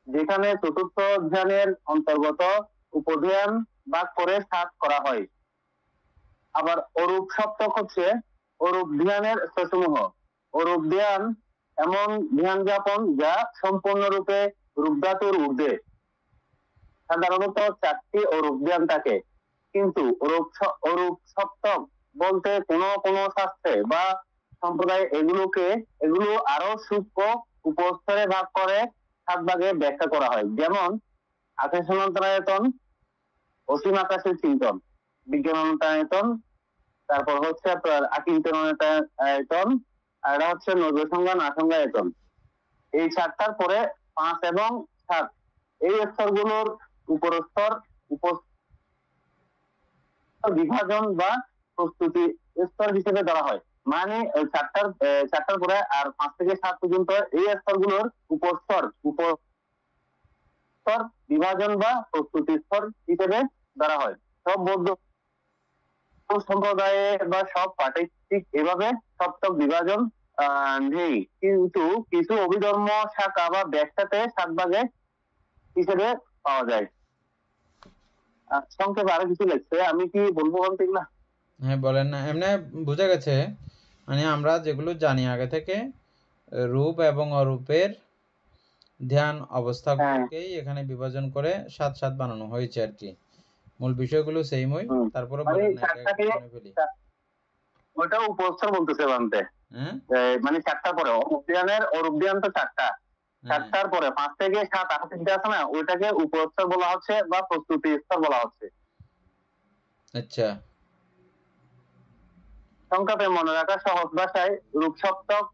যেখানে চতুর্থ ধ্যানের অন্তর্গত উপধ্যান ভাগ করে 7 করা হয়। আবার অরূপ সপ্তক হচ্ছে অরূপ ধ্যানের স্তরসমূহ। অরূপ ধ্যান এমন ধ্যান যাপন যা সম্পূর্ণরূপে রূপধাতুর ঊর্ধ্বে। সাধারণত 4টি অরূপ ধ্যান থাকে, কিন্তু অরূপ সপ্তক বলতে কোন শাস্ত্রে বা সম্প্রদায় এগুলো আরো সূক্ষ্ম উপস্তরে ভাগ করে 7 ভাগে ব্যাখ্যা করা হয়। যেমন আকাশান্তরায়তন, অসীম আকাশের চিন্তন, বিজ্ঞানায়তন, তারপর হচ্ছে আপনার আকিন্তনায়তন, আর এটা হচ্ছে নৈবসংজ্ঞা নাসংজ্ঞায়তন। এই 4টার পরে 5 এবং 7 এই স্তরগুলোর উপরস্তর বিভাজন বা প্রস্তুতি স্তর হিসেবে ধরা হয়। মানে 4টার পরে আর 5 থেকে 7 পর্যন্ত এই স্তরগুলোর উপস্তর বিভাজন বা প্রস্তুতি স্তর হিসেবে ধরা হয়। সব বৌদ্ধ সম্প্রদায়ে বা সব পাঠে ঠিক এভাবে সপ্তক বিভাজন নেই, কিন্তু কিছু অভিধর্ম শাখা বা ব্যাখ্যাতে 7 ভাগে হিসেবে পাওয়া যায়। সংক্ষেপে আরো কিছু লিখছে, আমি কি বলবো বলতে না? হ্যাঁ বলেন না, এমনি বোঝা গেছে। মানে আমরা যেগুলো জানি আগে থেকে, রূপ এবং অরূপের ধ্যান অবস্থাগুলোকেই এখানে বিভাজন করে 7 7 বানানো হয়েছে আর কি। মূল বিষয়গুলো সেমই, তারপরে মানে বলেন না একে চারটাকে একে শুনে ফেলি। ওটা উপস্তর বলতেছে বানতে, হ্যাঁ মানে 4টা পরে অরূপ ধ্যান তো 4টা, হ্যাঁ 4টার পরে 5 থেকে 7 আরো 3টে আছে না, ওইটাকে উপস্তর বলা হচ্ছে বা প্রস্তুতি স্তর বলা হচ্ছে। আচ্ছা সংক্ষেপে মনে রাখা সহজ ভাষায় রূপ সপ্তক,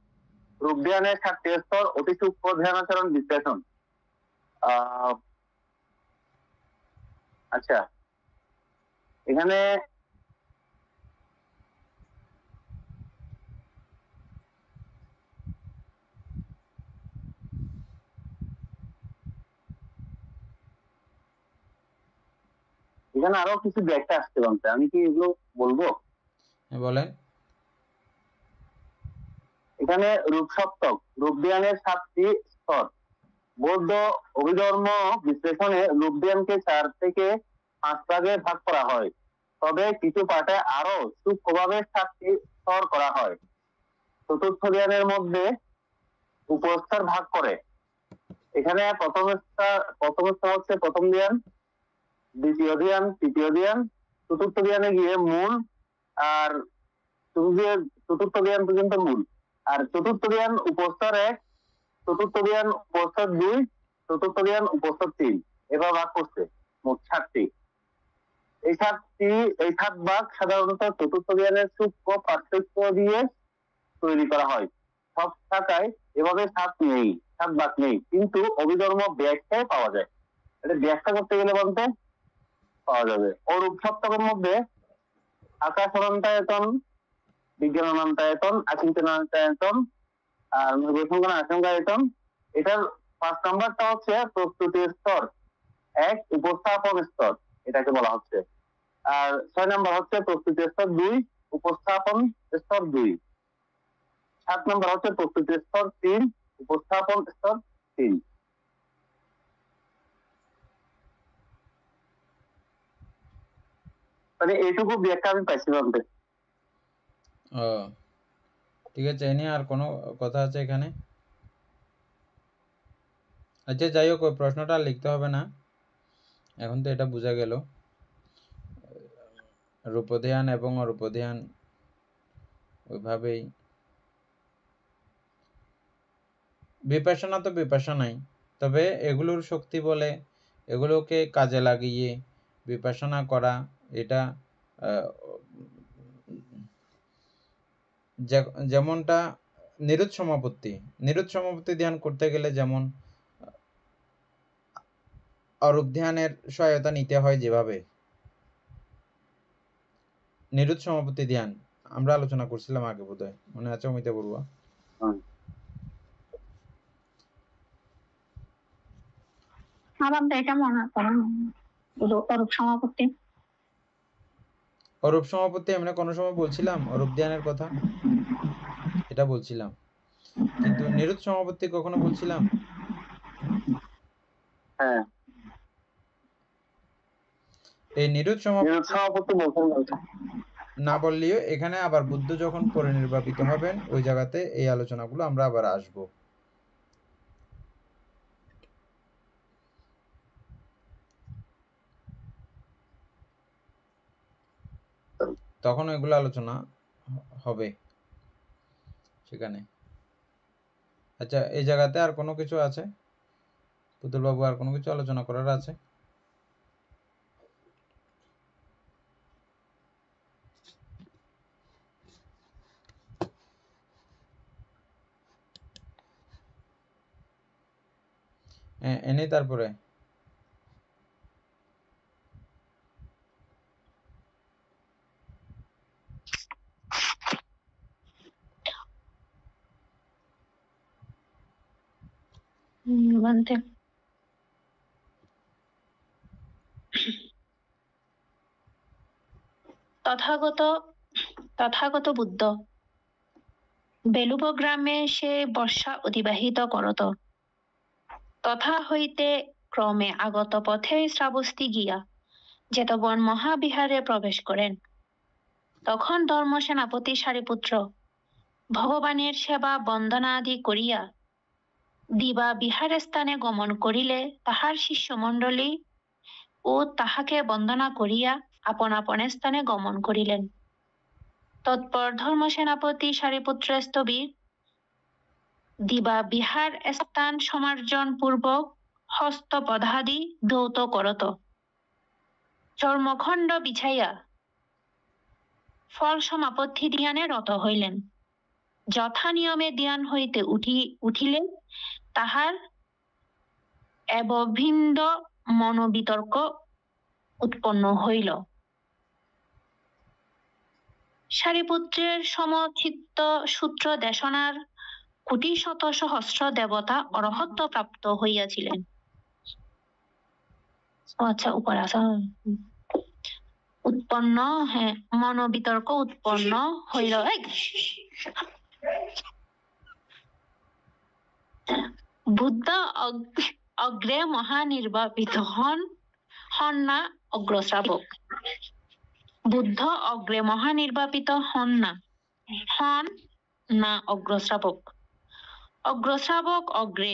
রূপ ধ্যানের 7টি স্তর, অতি সূক্ষ্ম ধ্যানাচরণ বিশ্লেষণ। আচ্ছা, এখানে এখানে আরো কিছু ব্যাখ্যা আসতে পারছে, আমি কি এগুলো বলবো? হ্যাঁ বলেন। এখানে রূপ সপ্তক, রূপ ধ্যানের 7টি স্তর। বৌদ্ধ অভিধর্ম বিশ্লেষণে রূপ ধ্যানকে 4 থেকে 5 ভাগে ভাগ করা হয়, তবে কিছু পাঠে আরো সূক্ষ্মভাবে 7টি স্তর করা হয়। চতুর্থ ধ্যানের মধ্যে উপস্তর ভাগ করে। এখানে প্রথম স্তর হচ্ছে প্রথম ধ্যান, দ্বিতীয় ধ্যান, তৃতীয় ধ্যান, চতুর্থ ধ্যানে গিয়ে মূল, আর চতুর্থ ধ্যান পর্যন্ত মূল। আর চতুর্থ ধ্যান উপস্তর 1, চতুর্থ ধ্যান উপস্তর 2, চতুর্থ ধ্যান উপস্তর 3, এবার ভাগ করছে মোট 7টি। এই 7 ভাগ সাধারণত চতুর্থ ধ্যানের সূক্ষ্ম পার্থক্য দিয়ে তৈরি করা হয়। সব শাখায় এভাবে 7 ভাগ নেই, কিন্তু অভিধর্ম ব্যাখ্যায় পাওয়া যায়। এটা ব্যাখ্যা করতে গেলে বলতে পাওয়া যাবে। অরূপ সপ্তকের মধ্যে আকাশ অনন্তায়তন, বিজ্ঞান অনন্তায়তন, আচিন্তনায়তন আর নির্বসঙ্গন আশঙ্কায়তন। এটার 5 নাম্বারটা হচ্ছে প্রস্তুতি স্তর 1, উপস্থাপন স্তর এটাকে বলা হচ্ছে। আর 6 নাম্বার হচ্ছে প্রস্তুতি স্তর 2, উপস্থাপন স্তর 2। 7 নাম্বার হচ্ছে প্রস্তুতি স্তর 3, উপস্থাপন স্তর 3। মানে এইটুকু ব্যাখ্যা আমি পাইছি বলতে। ও ঠিক আছে, এ নিয়ে আর কোনো কথা আছে এখানে? আচ্ছা যাই হোক, ওই প্রশ্নটা আর লিখতে হবে না, এখন তো এটা বোঝা গেল। রূপধ্যান এবং অরূপধ্যান ওইভাবেই, বিপাশনা তো বিপাশনাই, তবে এগুলোর শক্তি বলে এগুলোকে কাজে লাগিয়ে বিপাশনা করা, এটা যেমনটা নিরুৎ সমাপত্তি ধ্যান করতে গেলে যেমন অরূপ ধ্যানের সহায়তা নিতে হয়, যেভাবে নিরুৎ সমাপত্তি ধ্যান আমরা আলোচনা করছিলাম আগে, বোধহয় মনে আছে অমিতা বড়ুয়া? আমার তো এটা মনে করেন অরূপ সমাপত্তি। অরূপ সমাপত্তি আমরা কোনো সময় বলছিলাম অরূপ ধ্যানের কথা? এটা বলছিলাম, কিন্তু নিরুৎ সমাপত্তি কখনো বলছিলাম? হ্যাঁ, এই নিরুৎ সমাপত্তি না বললেও এখানে আবার বুদ্ধ যখন পরিনির্বাপিত হবেন ওই জায়গাতে এই আলোচনাগুলো আমরা আবার আসব। তখন ওইগুলো আলোচনা হবে সেখানে। আচ্ছা, এই জায়গাতে আর কোনো কিছু আছে পুতুল বাবু? আর কোনো কিছু আলোচনা করার আছে? এনে তারপরে বলতে তথাগত তথাগত বুদ্ধ বেলুব গ্রামে সে বর্ষা অতিবাহিত করত। তথা হইতে ক্রমে আগত পথে শ্রাবস্তি গিয়া জেতবন মহাবিহারে প্রবেশ করেন। তখন ধর্ম সেনাপতি সারিপুত্র ভগবানের সেবা বন্দনাদি করিয়া দিবা বিহার স্থানে গমন করিলে তাহার শিষ্যমণ্ডলী ও তাহাকে বন্দনা করিয়া আপন আপন স্থানে গমন করিলেন। তৎপর ধর্ম সেনাপতি সারিপুত্র স্থবির দিবা বিহার স্থান সমার্জন পূর্বক হস্তপদাদি ধৌত করত। চর্মখণ্ড বিছাইয়া ফল সমাপত্তি ধ্যানে রত হইলেন। যথা নিয়মে ধ্যান হইতে উঠিলে তাহার এবভিন্দ মনোবিতর্ক উৎপন্ন হইল। সারিপুত্রের সমচিত্ত সূত্র দেশনার কোটি শত সহস্র দেবতা অরহত্ব প্রাপ্ত হইয়াছিলেন। আচ্ছা, উপর আসা উৎপন্ন, হ্যাঁ, মনোবিতর্ক উৎপন্ন হইল। বুদ্ধ অগ্রে মহানির্বাপিত হন না অগ্রশ্রাবক। বুদ্ধ অগ্রে মহানির্বাপিত হন না অগ্রশ্রাবক। অগ্রশ্রাবক অগ্রে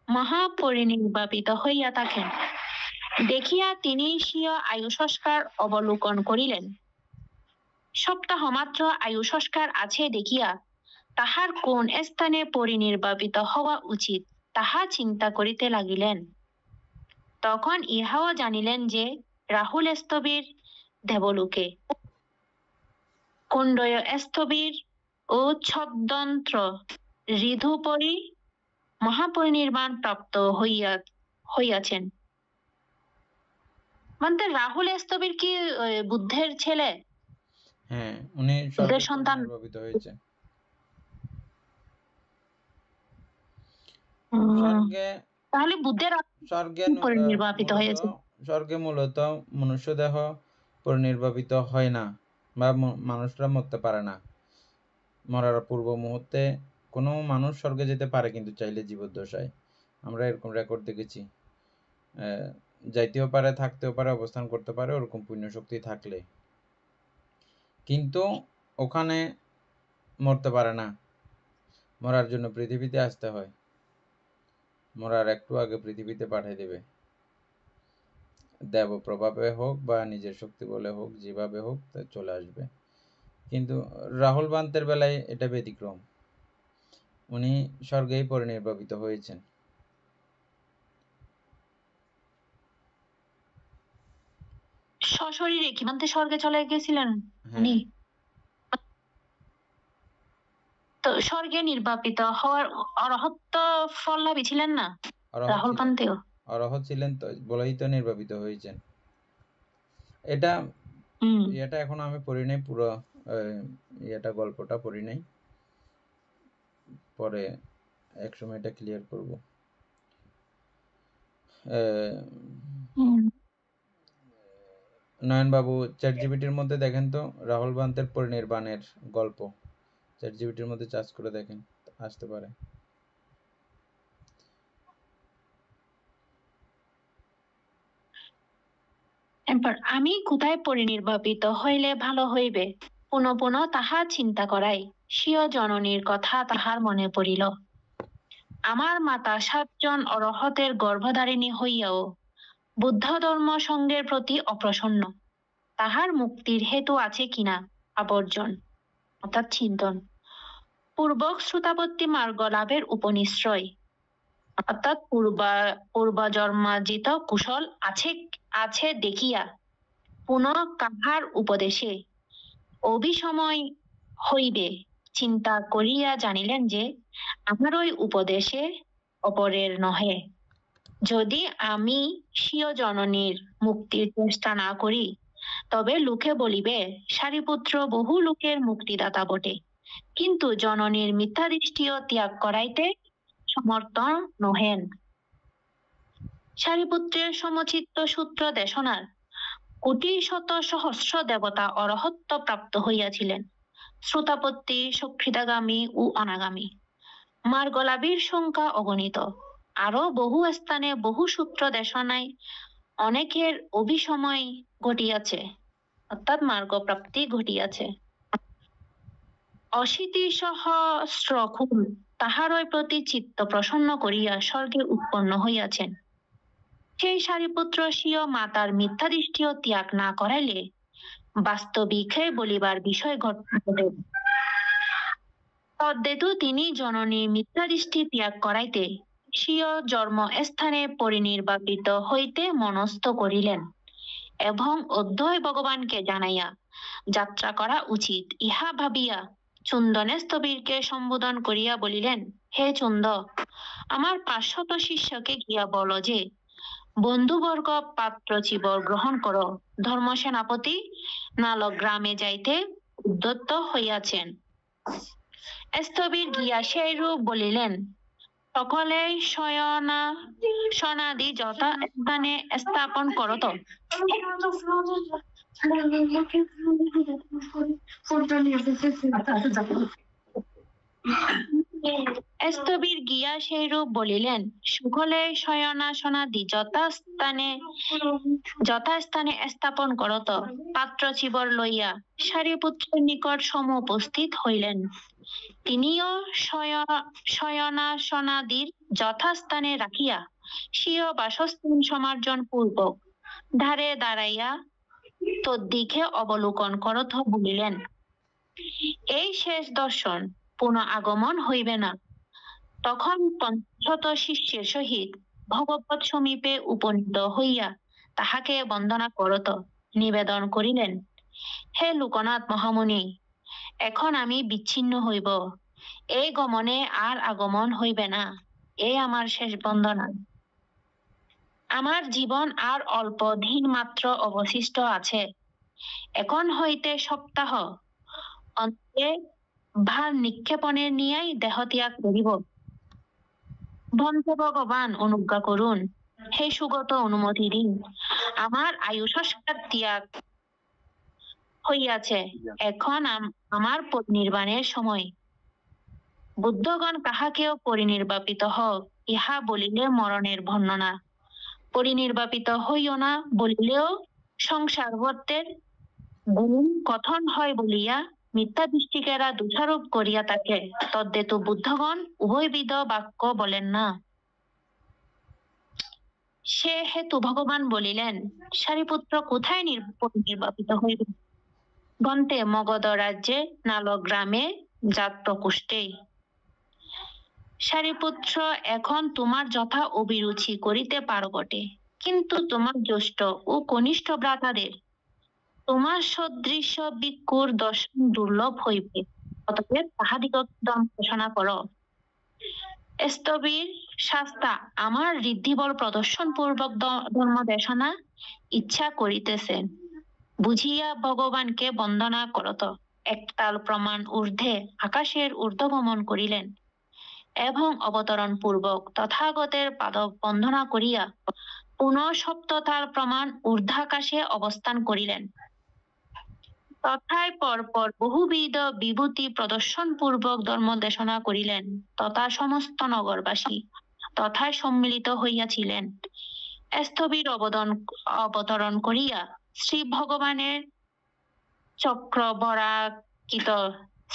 মহাপরিনির্বাপিত হইয়া থাকেন দেখিয়া তিনি স্বীয় আয়ু সংস্কার অবলোকন করিলেন। সপ্তাহ মাত্র আয়ু সংস্কার আছে দেখিয়া তাহার কোন স্থানে পরিনির্বাপিত হওয়া উচিত তাহা চিন্তা করিতে লাগিলেন। তখন ইহাও জানিলেন যে রাহুল স্থবির দেবলোকে, কুণ্ডয় স্থবির ও ছদ্মন্ত্র ঋধুপরি মহাপরিনির্বাণ প্রাপ্ত হইয়াছেন। মানে রাহুল স্থবির কি বুদ্ধের ছেলে? হ্যাঁ, উনি বুদ্ধের সন্তান পরিনির্বাপিত হয়েছে। তাহলে বুদ্ধের পরিনির্বাপিত হয়েছে। স্বর্গে মূলত মনুষ্য দেহ পরিনির্বাপিত হয় না, বা মানুষরা মরতে পারে না। মরার পূর্ব মুহূর্তে কোনো মানুষ স্বর্গে যেতে পারে, কিন্তু চাইলে জীবদ্দশায়। আমরা এরকম রেকর্ড দেখেছি। যাইতেও পারে, থাকতেও পারে, অবস্থান করতে পারে, ওরকম পুণ্য শক্তি থাকলে। কিন্তু ওখানে মরতে পারে না। মরার জন্য পৃথিবীতে আসতে হয়। মরার একটু আগে পৃথিবীতে পাঠিয়ে দেবে, দেব প্রভাবে হোক বা নিজের শক্তি বলে হোক, যেভাবে হোক চলে আসবে। কিন্তু রাহুল বান্তের বেলায় এটা ব্যতিক্রম। উনি স্বর্গেই পরিনির্বাপিত হয়েছেন। সশরীরে কি মানতে স্বর্গে চলে গেছিলেন উনি? তো স্বর্গে নির্বাপিত হওয়ার অরহত্ব ফল লাভী ছিলেন না রাহুল পান্তেও? অরহত ছিলেন তো, বলেই তো নির্বাপিত হয়েছেন। এটা এখন আমি পড়ি নাই, পুরো গল্পটা পড়ি নাই, পরে এক সময় এটা ক্লিয়ার করব। নয়ন বাবু, চ্যাট জিপিটির মধ্যে দেখেন তো রাহুল বান্তের পরিনির্বাণের গল্প। চ্যাট জিপিটির মধ্যে চার্জ করে দেখেন, আসতে পারে। আমি কোথায় পরিনির্বাপিত হইলে ভালো হইবে, পুনঃ পুনঃ তাহা চিন্তা করাই স্বীয় জননীর কথা তাহার মনে পড়িল। আমার মাতা 7 জন অরহতের গর্ভধারিণী হইয়াও বুদ্ধ ধর্ম সঙ্গের প্রতি অপ্রসন্ন। তাহার মুক্তির হেতু আছে কিনা আবর্জন অর্থাৎ চিন্তন পূর্বক শ্রুতাপত্তি মার্গ লাভের উপনিশ্রয় অর্থাৎ পূর্বজন্মার্জিত কুশল আছে দেখিয়া পুনঃ কাহার উপদেশে অভিসময় হইবে চিন্তা করিয়া জানিলেন যে আমার ওই উপদেশে অপরের নহে। যদি আমি স্বীয় জননীর মুক্তির চেষ্টা না করি তবে লোকে বলিবে সারিপুত্র বহু লোকের মুক্তিদাতা বটে, কিন্তু জননীর মিথ্যা দৃষ্টিও ত্যাগ করাইতে সমর্থ নহেন। সারিপুত্রের সমচিত্ত সূত্র দেশনার কোটি শত সহস্র দেবতা অরহত্ব প্রাপ্ত হইয়াছিলেন, শ্রোতাপত্তি, সক্ষিতাগামী ও অনাগামী। মার্গলাভীর সংখ্যা অগণিত। আরো বহু স্থানে বহু সূত্র দেশনায় অনেকের অভিসময় ঘটিয়াছে, অর্থাৎ মার্গ প্রাপ্তি ঘটিয়াছে। অশীতি সহস্র খুন তাহারই প্রতি চিত্ত প্রসন্ন করিয়া স্বর্গে উৎপন্ন হইয়াছেন। সেই সারিপুত্র স্বীয় মাতার মিথ্যা দৃষ্টিও ত্যাগ না করাইলে বাস্তবিকে বলিবার বিষয় ঘটে। তদ্দেতু তিনি জননীর মিথ্যা দৃষ্টি ত্যাগ করাইতে স্বীয় জন্ম স্থানে পরিনির্বাপিত হইতে মনস্থ করিলেন এবং অধ্যয় ভগবানকে জানাইয়া যাত্রা করা উচিত ইহা ভাবিয়া চুন্দনে স্থবিরকে সম্বোধন করিয়া বলিলেন, হে চুন্দ, আমার 500 শিষ্যকে গিয়া বলো যে বন্ধুবর্গ পাত্র চিবর গ্রহণ করো, ধর্ম সেনাপতি নালক গ্রামে যাইতে উদ্যত হইয়াছেন। স্থবির গিয়া সেইরূপ বলিলেন। সকলে শয়নাদি যথা স্থানে স্থাপন করত। স্থবির গিয়া সেইরূপ বলিলেন, সকলে শয়নাসনাদি যথাস্থানে স্থাপন করত। পাত্র চিবর লইয়া সারিপুত্রের নিকট সমুপস্থিত হইলেন। তিনিও শয়নাসনাদির যথাস্থানে রাখিয়া স্বীয় বাসস্থান সমার্জন পূর্বক ধারে দাঁড়াইয়া তদ্দিকে অবলোকন করত বলিলেন, এই শেষ দর্শন, পুনঃ আগমন হইবে না। তখন 500 শিষ্যের সহিত ভগবৎ সমীপে উপনীত হইয়া তাহাকে বন্দনা করত নিবেদন করিলেন, হে লোকনাথ মহামুনি, এখন আমি বিচ্ছিন্ন হইব, এই গমনে আর আগমন হইবে না, এই আমার শেষ বন্দনা। আমার জীবন আর অল্প দিন মাত্র অবশিষ্ট আছে। এখন হইতে সপ্তাহ অন্তে ভার নিক্ষেপণের নিয়াই দেহত্যাগ করিব। বন্ধু ভগবান অনুজ্ঞা করুন, হে সুগত অনুমতি দিন। আমার আয়ু সংস্কার ত্যাগ হইয়াছে, এখন আমার পরিনির্বাণের সময়। বুদ্ধগণ কাহাকেও পরিনির্বাপিত হোক ইহা বলিলে মরণের বর্ণনা, পরিনির্বাপিত হইও না বলিলেও সংসারবর্তের গুণ কথন হয় বলিয়া মিথ্যা দৃষ্টিকেরা দোষারোপ করিয়া থাকে। তদ্দেতু বুদ্ধগণ উভয়বিধ বাক্য বলেন না। সে হেতু ভগবান বলিলেন, সারিপুত্র কোথায় পরিনির্বাপিত হইবে? বন্তে মগধ রাজ্যে নালক গ্রামে জাত প্রকোষ্ঠে। সারিপুত্র, এখন তোমার যথা অভিরুচি করিতে পারো বটে, কিন্তু তোমার জ্যেষ্ঠ ও কনিষ্ঠ ভ্রাতাদের তোমার সদৃশ ভিক্ষুর দর্শন দুর্লভ হইবে, অতএব তাহাদিগকে দর্শনা করো। স্থবির শাস্তা আমার ঋদ্ধিবল প্রদর্শন পূর্বক ধর্ম দেশনা ইচ্ছা করিতেছেন বুঝিয়া ভগবানকে বন্দনা করত একতাল প্রমাণ ঊর্ধ্বে আকাশের ঊর্ধ্বগমন করিলেন এবং অবতরণ পূর্বক তথাগতের পাদ বন্দনা করিয়া পুনঃ সপ্ততাল প্রমাণ ঊর্ধ্বাকাশে অবস্থান করিলেন। তথায় পরপর বহুবিধ বিভূতি প্রদর্শন পূর্বক ধর্ম দেশনা করিলেন, তথা সমস্ত নগরবাসী তথায় সম্মিলিত হইয়াছিলেন। স্থবির অবতরণ করিয়া শ্রী ভগবানের চক্রবরাকিত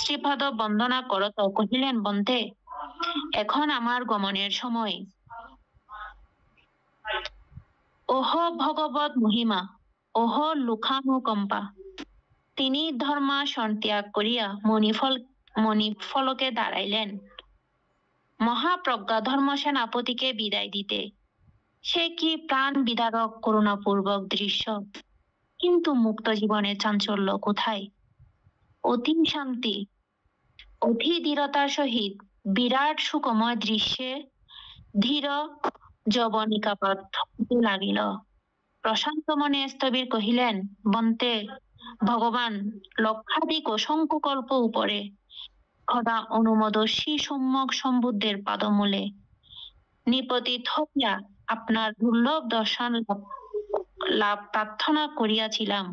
শ্রীপাদ বন্দনা করত কহিলেন, বন্ধে, এখন আমার গমনের সময়। ওহ ভগবত মহিমা, ওহ লোকানুকম্পা। তিনি ধর্মাসন ত্যাগ করিয়া মণিফলকে দাঁড়াইলেন মহাপ্রজ্ঞা ধর্ম সেনাপতিকে বিদায় দিতে। সে কি প্রাণ বিদারক করুণাপূর্বক দৃশ্য, কিন্তু মুক্ত জীবনের চাঞ্চল্য কোথায়? অতি শান্তি, অতি দৃঢ়তার সহিত বিরাট সুখময় দৃশ্যে ধীর যবনিকাপাত হইতে লাগিল। প্রশান্ত মনে স্থবির কহিলেন, বন্তে, ভগবান লক্ষাধিক অসংখ্য কল্প উপরে সদা অনুমদর্শী সম্যক সম্বুদ্ধের পাদমূলে নিপতিত হইয়া আপনার দুর্লভ দর্শন লাভ প্রার্থনা করিয়াছিলাম,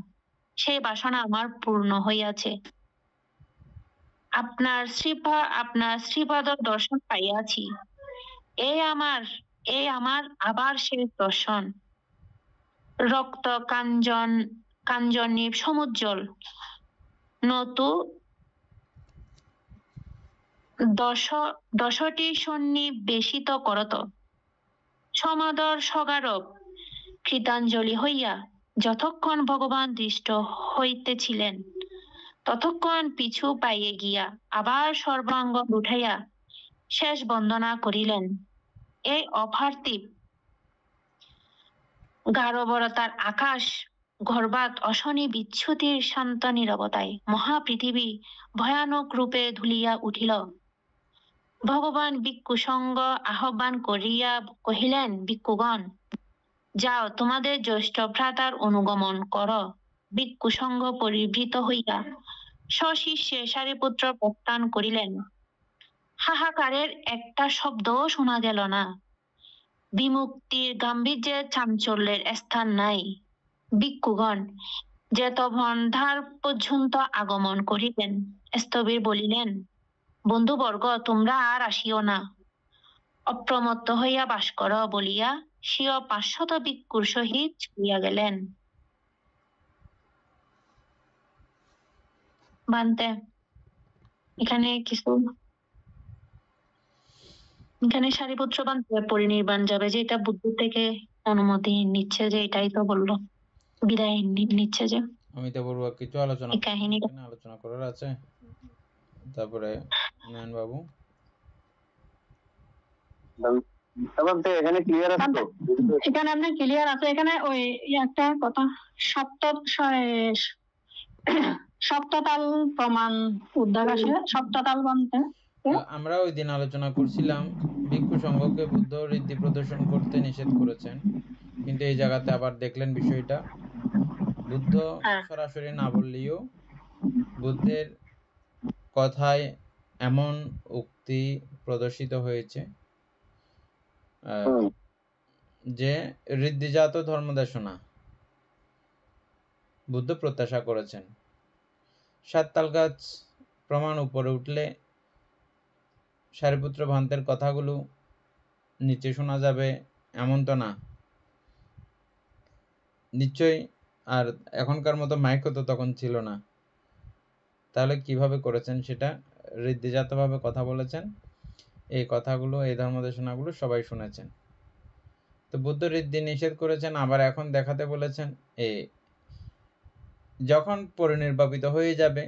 সেই বাসনা আমার পূর্ণ হইয়াছে। আপনার শ্রীপাদ দর্শন পাইয়াছি। এই আমার আবার শেষ দর্শন। রক্ত কাঞ্জনী সমুজ্জ্বল নতু দশটি সন্নিবেশিত করত। সমাদর সগারব কৃতাঞ্জলি হইয়া যতক্ষণ ভগবান দৃষ্ট হইতেছিলেন, ততক্ষণ পিছু পাইয়ে গিয়া আবার সর্বাঙ্গ উঠাইয়া শেষ বন্দনা করিলেন। এই অপার্থিব গাঢ়বরতার আকাশ গর্বাত অশনি বিচ্ছুতির শান্ত নীরবতায় মহাপৃথিবী ভয়ানক রূপে ধুলিয়া উঠিল। ভগবান ভিক্ষু সঙ্গ আহ্বান করিয়া কহিলেন, ভিক্ষুগণ, যাও, তোমাদের জ্যেষ্ঠ ভ্রাতার অনুগমন কর। ভিক্ষু সঙ্গ পরিবৃত হইয়া সশিষ্যে সারিপুত্র প্রস্থান করিলেন। হাহাকারের একটা শব্দও শোনা গেল না। বিমুক্তির গাম্ভীর্যে চাঞ্চল্যের স্থান নাই। ভিক্ষুগণ জেতভন ধার পর্যন্ত আগমন করিলেন। স্থবির বলিলেন, বন্ধুবর্গ, তোমরা আর আসিও না, অপ্রমত্ত হইয়া বাস কর বলিয়া স্বীয় 500 ভিক্ষুর সহিত চলিয়া গেলেন। বানতে এখানে সারিপুত্র বানতে পরিনির্বাণ যাবে, যে এটা বুদ্ধ থেকে অনুমতি নিচ্ছে, যে এটাই তো বললো, বিদায় নিচ্ছে। যে অমিতাভ বড়ুয়া কিছু এই কাহিনীটা আলোচনা করার আছে? তারপরে নয়ন বাবু, এখানে ক্লিয়ার আছে তো? এখানে আপনি ক্লিয়ার আছে। এখানে ওই একটা কথা, সপ্ততাল প্রমাণ উদ্ধার আসে, সপ্ততাল বানতে। আমরা ওই দিন আলোচনা করছিলাম ভিক্ষু সংঘকে বুদ্ধ ঋদ্ধি প্রদর্শন করতে নিষেধ করেছেন, কিন্তু এই জায়গাতে আবার দেখলেন বিষয়টা বুদ্ধ সরাসরি না বললেও বুদ্ধের কথায় এমন উক্তি প্রদর্শিত হয়েছে যে ঋদ্ধিজাত ধর্মদেশনা বুদ্ধ প্রত্যাশা করেছেন। 7 তাল গাছ প্রমাণ উপরে উঠলে সারিপুত্র ভান্তের কথাগুলো নিচে শোনা যাবে এমন তো না, নিশ্চয়ই। আর এখনকার মতো মাইকও তো তখন ছিল না, তাহলে কিভাবে করেছেন? সেটা ঋদ্ধিজাতভাবে কথা বলেছেন। এই কথাগুলো, এই ধর্মদেশনাগুলো সবাই শুনেছেন। তো বুদ্ধ ঋদ্ধি নিষেধ করেছেন, আবার এখন দেখাতে বলেছেন যখন পরিনির্বাপিত হয়ে যাবে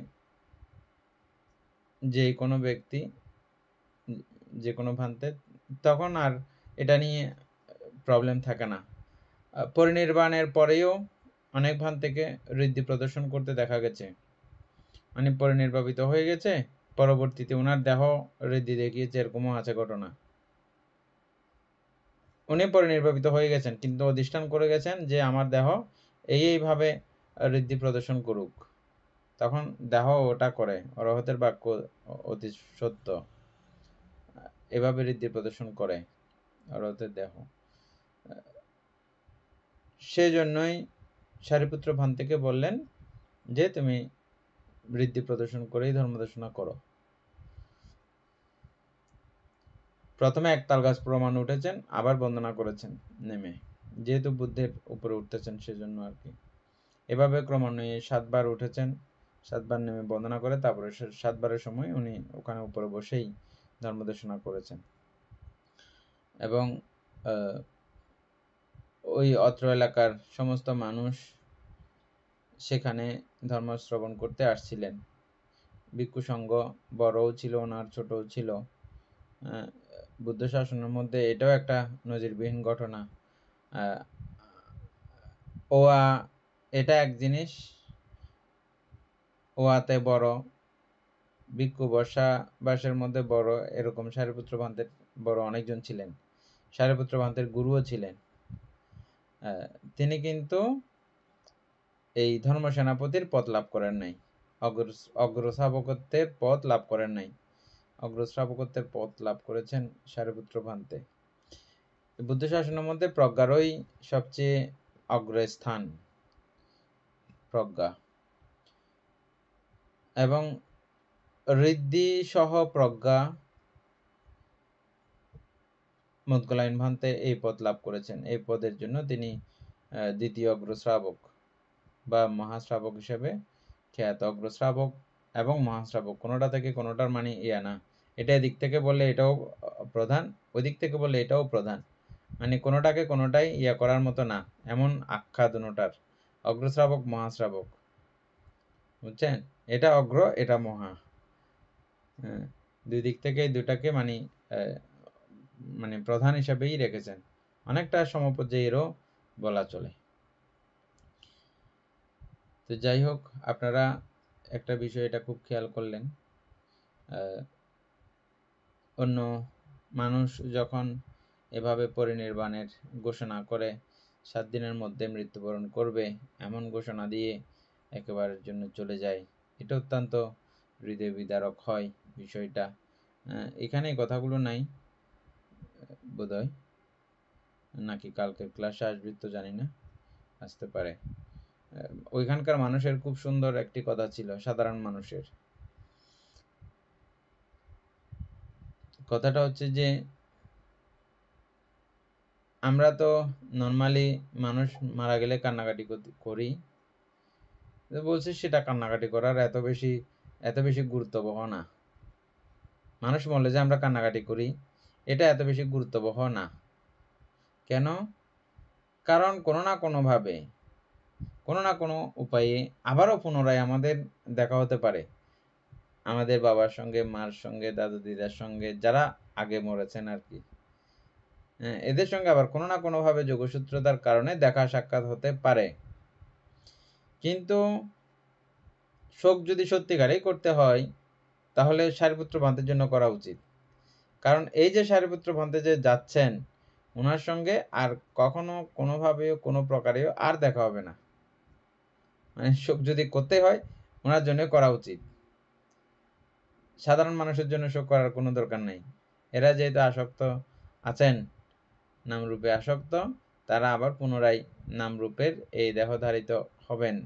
যে কোনো ব্যক্তি, যে কোনো ভান্তে, তখন আর এটা নিয়ে প্রবলেম থাকে না। পরিনির্বাণের পরেও অনেক ভান্তেকে ঋদ্ধি প্রদর্শন করতে দেখা গেছে, মানে পরিনির্বাপিত হয়ে গেছে, পরবর্তীতে ওনার দেহ ঋদ্ধি দেখিয়েছে, এরকমও আছে ঘটনা। উনি পরিনির্বাপিত হয়ে গেছেন, কিন্তু অধিষ্ঠান করে গেছেন যে আমার দেহ এইভাবে ঋদ্ধি প্রদর্শন করুক, তখন দেহ ওটা করে। অরহতের বাক্য অতি সত্য, এভাবে ঋদ্ধি প্রদর্শন করে অরহতের দেহ। সেজন্যই সারিপুত্র ভান্তেকে বললেন যে তুমি ঋদ্ধি প্রদর্শন করেই ধর্মদেশনা করো। প্রথমে 1 তাল গাছ প্রমাণ উঠেছেন, আবার বন্দনা করেছেন নেমে, যেহেতু বুদ্ধের উপরে উঠতেছেন সেজন্য আর কি। এভাবে ক্রমান্বয়ে 7 বার উঠেছেন, 7 বার নেমে বন্দনা করে, তারপরে 7 বারের সময় উনি ওখানে উপরে বসেই ধর্মদেশনা করেছেন। এবং ওই অত্র এলাকার সমস্ত মানুষ সেখানে ধর্ম শ্রবণ করতে আসছিলেন। ভিক্ষু সংঘ বড়ও ছিল, ওনার ছোটও ছিল। বুদ্ধ শাসনের মধ্যে এটাও একটা নজিরবিহীন ঘটনা। এটা এক জিনিস, ওয়াতে বড়, ভিক্ষু বর্ষাবাসের মধ্যে বড়, এরকম সারিপুত্র ভান্তের বড় অনেকজন ছিলেন। সারিপুত্র ভান্তের গুরুও ছিলেন। তিনি কিন্তু এই ধর্ম সেনাপতির পদ লাভ করেন নাই, অগ্রশ্রাবকত্বের পদ লাভ করেন নাই। অগ্রশ্রাবকত্বের পদ লাভ করেছেন সারিপুত্র ভান্তে। বুদ্ধ শাসনের মধ্যে প্রজ্ঞারই সবচেয়ে অগ্রস্থান প্রজ্ঞা এবং ঋদ্ধি সহ প্রজ্ঞা মুদ্গলায়ন ভান্তে এই পদ লাভ করেছেন। এই পদের জন্য তিনি দ্বিতীয় অগ্রশ্রাবক বা মহাশ্রাবক হিসেবে খ্যাত। অগ্রশ্রাবক এবং মহাশ্রাবক কোনোটা থেকে কোনোটার মানে ইয়া না, এটা এদিক থেকে বললে এটাও প্রধান, ওই দিক থেকে বললে এটাও প্রধান, মানে কোনোটাকে কোনোটাই ইয়া করার মতো না, এমন আখ্যা দুটার, অগ্রশ্রাবক মহাশ্রাবক, বুঝছেন? এটা অগ্র, এটা মহা, দুই দিক থেকে দুটাকে মানে প্রধান হিসাবেই রেখেছেন, অনেকটা সমপর্যায়েরও বলা চলে। তো যাই হোক, আপনারা একটা বিষয় এটা খুব খেয়াল করলেন, অন্য মানুষ যখন এভাবে পরিনির্বাণের ঘোষণা করে 7 দিনের মধ্যে মৃত্যুবরণ করবে এমন ঘোষণা দিয়ে একেবারের জন্য চলে যায়, এটা অত্যন্ত হৃদয় বিদারক হয় বিষয়টা। এখানে কথাগুলো নাই বোধহয়, নাকি কালকের ক্লাসে আসবে তো জানি না, আসতে পারে। ওইখানকার মানুষের খুব সুন্দর একটি কথা ছিল, সাধারণ মানুষের কথাটা হচ্ছে যে আমরা তো নর্মালি মানুষ মারা গেলে কান্নাকাটি করি, বলছে সেটা কান্নাকাটি করার এত বেশি গুরুত্ববহ না। মানুষ বলে যে আমরা কান্নাকাটি করি, এটা এত বেশি গুরুত্ববহ না। কেন? কারণ কোনো না কোনোভাবে, কোনো না কোনো উপায়ে আবারও পুনরায় আমাদের দেখা হতে পারে আমাদের বাবার সঙ্গে, মার সঙ্গে, দাদু দিদার সঙ্গে, যারা আগে মরেছেন আর কি, এদের সঙ্গে আবার কোনো না কোনোভাবে যোগসূত্রতার কারণে দেখা সাক্ষাৎ হতে পারে। কিন্তু শোক যদি সত্যিকারেই করতে হয় তাহলে সারিপুত্র ভান্তের জন্য করা উচিত। কারণ এই যে সারিপুত্র ভান্তে যে যাচ্ছেন, ওনার সঙ্গে আর কখনো কোনোভাবেও কোনো প্রকারেও আর দেখা হবে না, মানে শোক যদি করতে হয় ওনার জন্য করা উচিত। সাধারণ মানুষের জন্য শোক করার কোনো দরকার নেই। এরা যেহেতু আসক্ত আছেন, নামরূপে আসক্ত, তারা আবার পুনরায় নামরূপের এই দেহধারিত হবেন,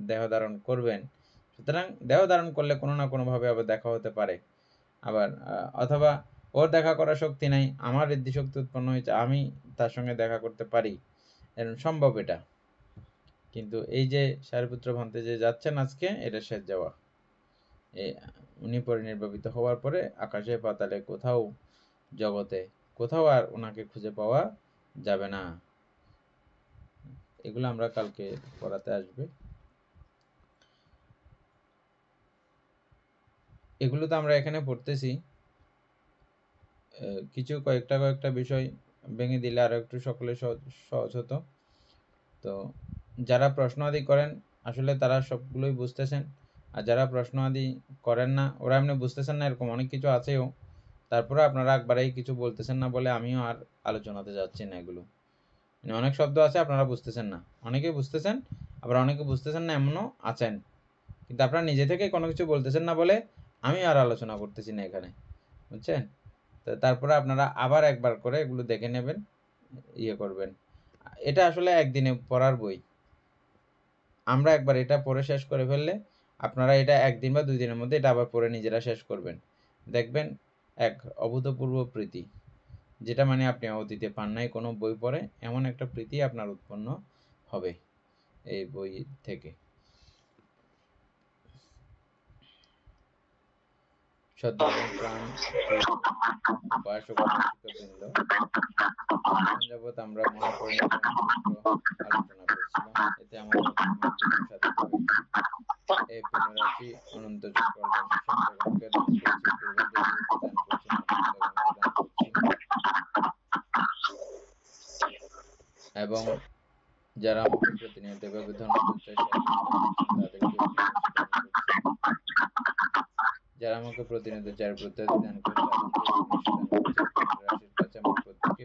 দেহ ধারণ করবেন। সুতরাং দেহ ধারণ করলে কোনো না কোনোভাবে আবার দেখা হতে পারে। আবার অথবা ওর দেখা করার শক্তি নাই, আমার ঋদ্ধি শক্তি উৎপন্ন হয়েছে, আমি তার সঙ্গে দেখা করতে পারি, এরকম সম্ভব এটা। কিন্তু এই যে সারিপুত্র ভান্তে যে যাচ্ছেন আজকে, এটা শেষ যাওয়া। উনি পরিনির্বাপিত হওয়ার পরে আকাশে পাতালে কোথাও, জগতে কোথাও আর ওনাকে খুঁজে পাওয়া যাবে না। এগুলো আমরা কালকে পড়াতে আসবে। এগুলো তো আমরা এখানে পড়তেছি, কিছু কয়েকটা বিষয় ভেঙে দিলে আরো একটু সকলে সহজ হতো। তো যারা প্রশ্ন আদি করেন আসলে তারা সবগুলোই বুঝতেছেন, আর যারা প্রশ্ন আদি করেন না ওরা এমনি বুঝতেছেন না, এরকম অনেক কিছু আছেও, তারপরে আপনারা একবারেই কিছু বলতেছেন না বলে আমিও আর আলোচনাতে যাচ্ছি না। এগুলো মানে অনেক শব্দ আছে আপনারা বুঝতেছেন না, অনেকেই বুঝতেছেন, আবার অনেকে বুঝতেছেন না এমনও আছেন, কিন্তু আপনারা নিজে থেকে কোনো কিছু বলতেছেন না বলে আমি আর আলোচনা করতেছি না এখানে, বুঝছেন? তো তারপরে আপনারা আবার একবার করে এগুলো দেখে নেবেন, ইয়ে করবেন। এটা আসলে একদিনে পড়ার বই, আমরা একবার এটা পড়ে শেষ করে ফেললে আপনারা এটা একদিন বা 2 দিনের মধ্যে এটা আবার পড়ে নিজেরা শেষ করবেন, দেখবেন এক অভূতপূর্ব প্রীতি, যেটা মানে আপনি অতীতে পান নাই কোনো বই পড়ে, এমন একটা প্রীতি আপনার উৎপন্ন হবে এই বই থেকে। শ্রদ্ধাবান প্রাণ উপাসক উপাসিকাবৃন্দ, যাবৎ আমরা মহাপরিনির্বাণ সূত্র আলোচনা করছিলাম, এতে আমাদের সাথে এই পুনরাশি অনন্ত চক্রবর্তী সত্যগণকে দান করছি, পূর্বদেবীকে দান করছি, নবদেবগণকে দান করছি, এবং যারা আমাকে প্রতিনিয়ত এভাবে ধর্মচর্চায় তাদেরকে যারা আমাকে প্রতিনিয়ত 4 প্রত্যয় দান করে তাদেরকে রাশির কাছে আমার প্রত্যেককে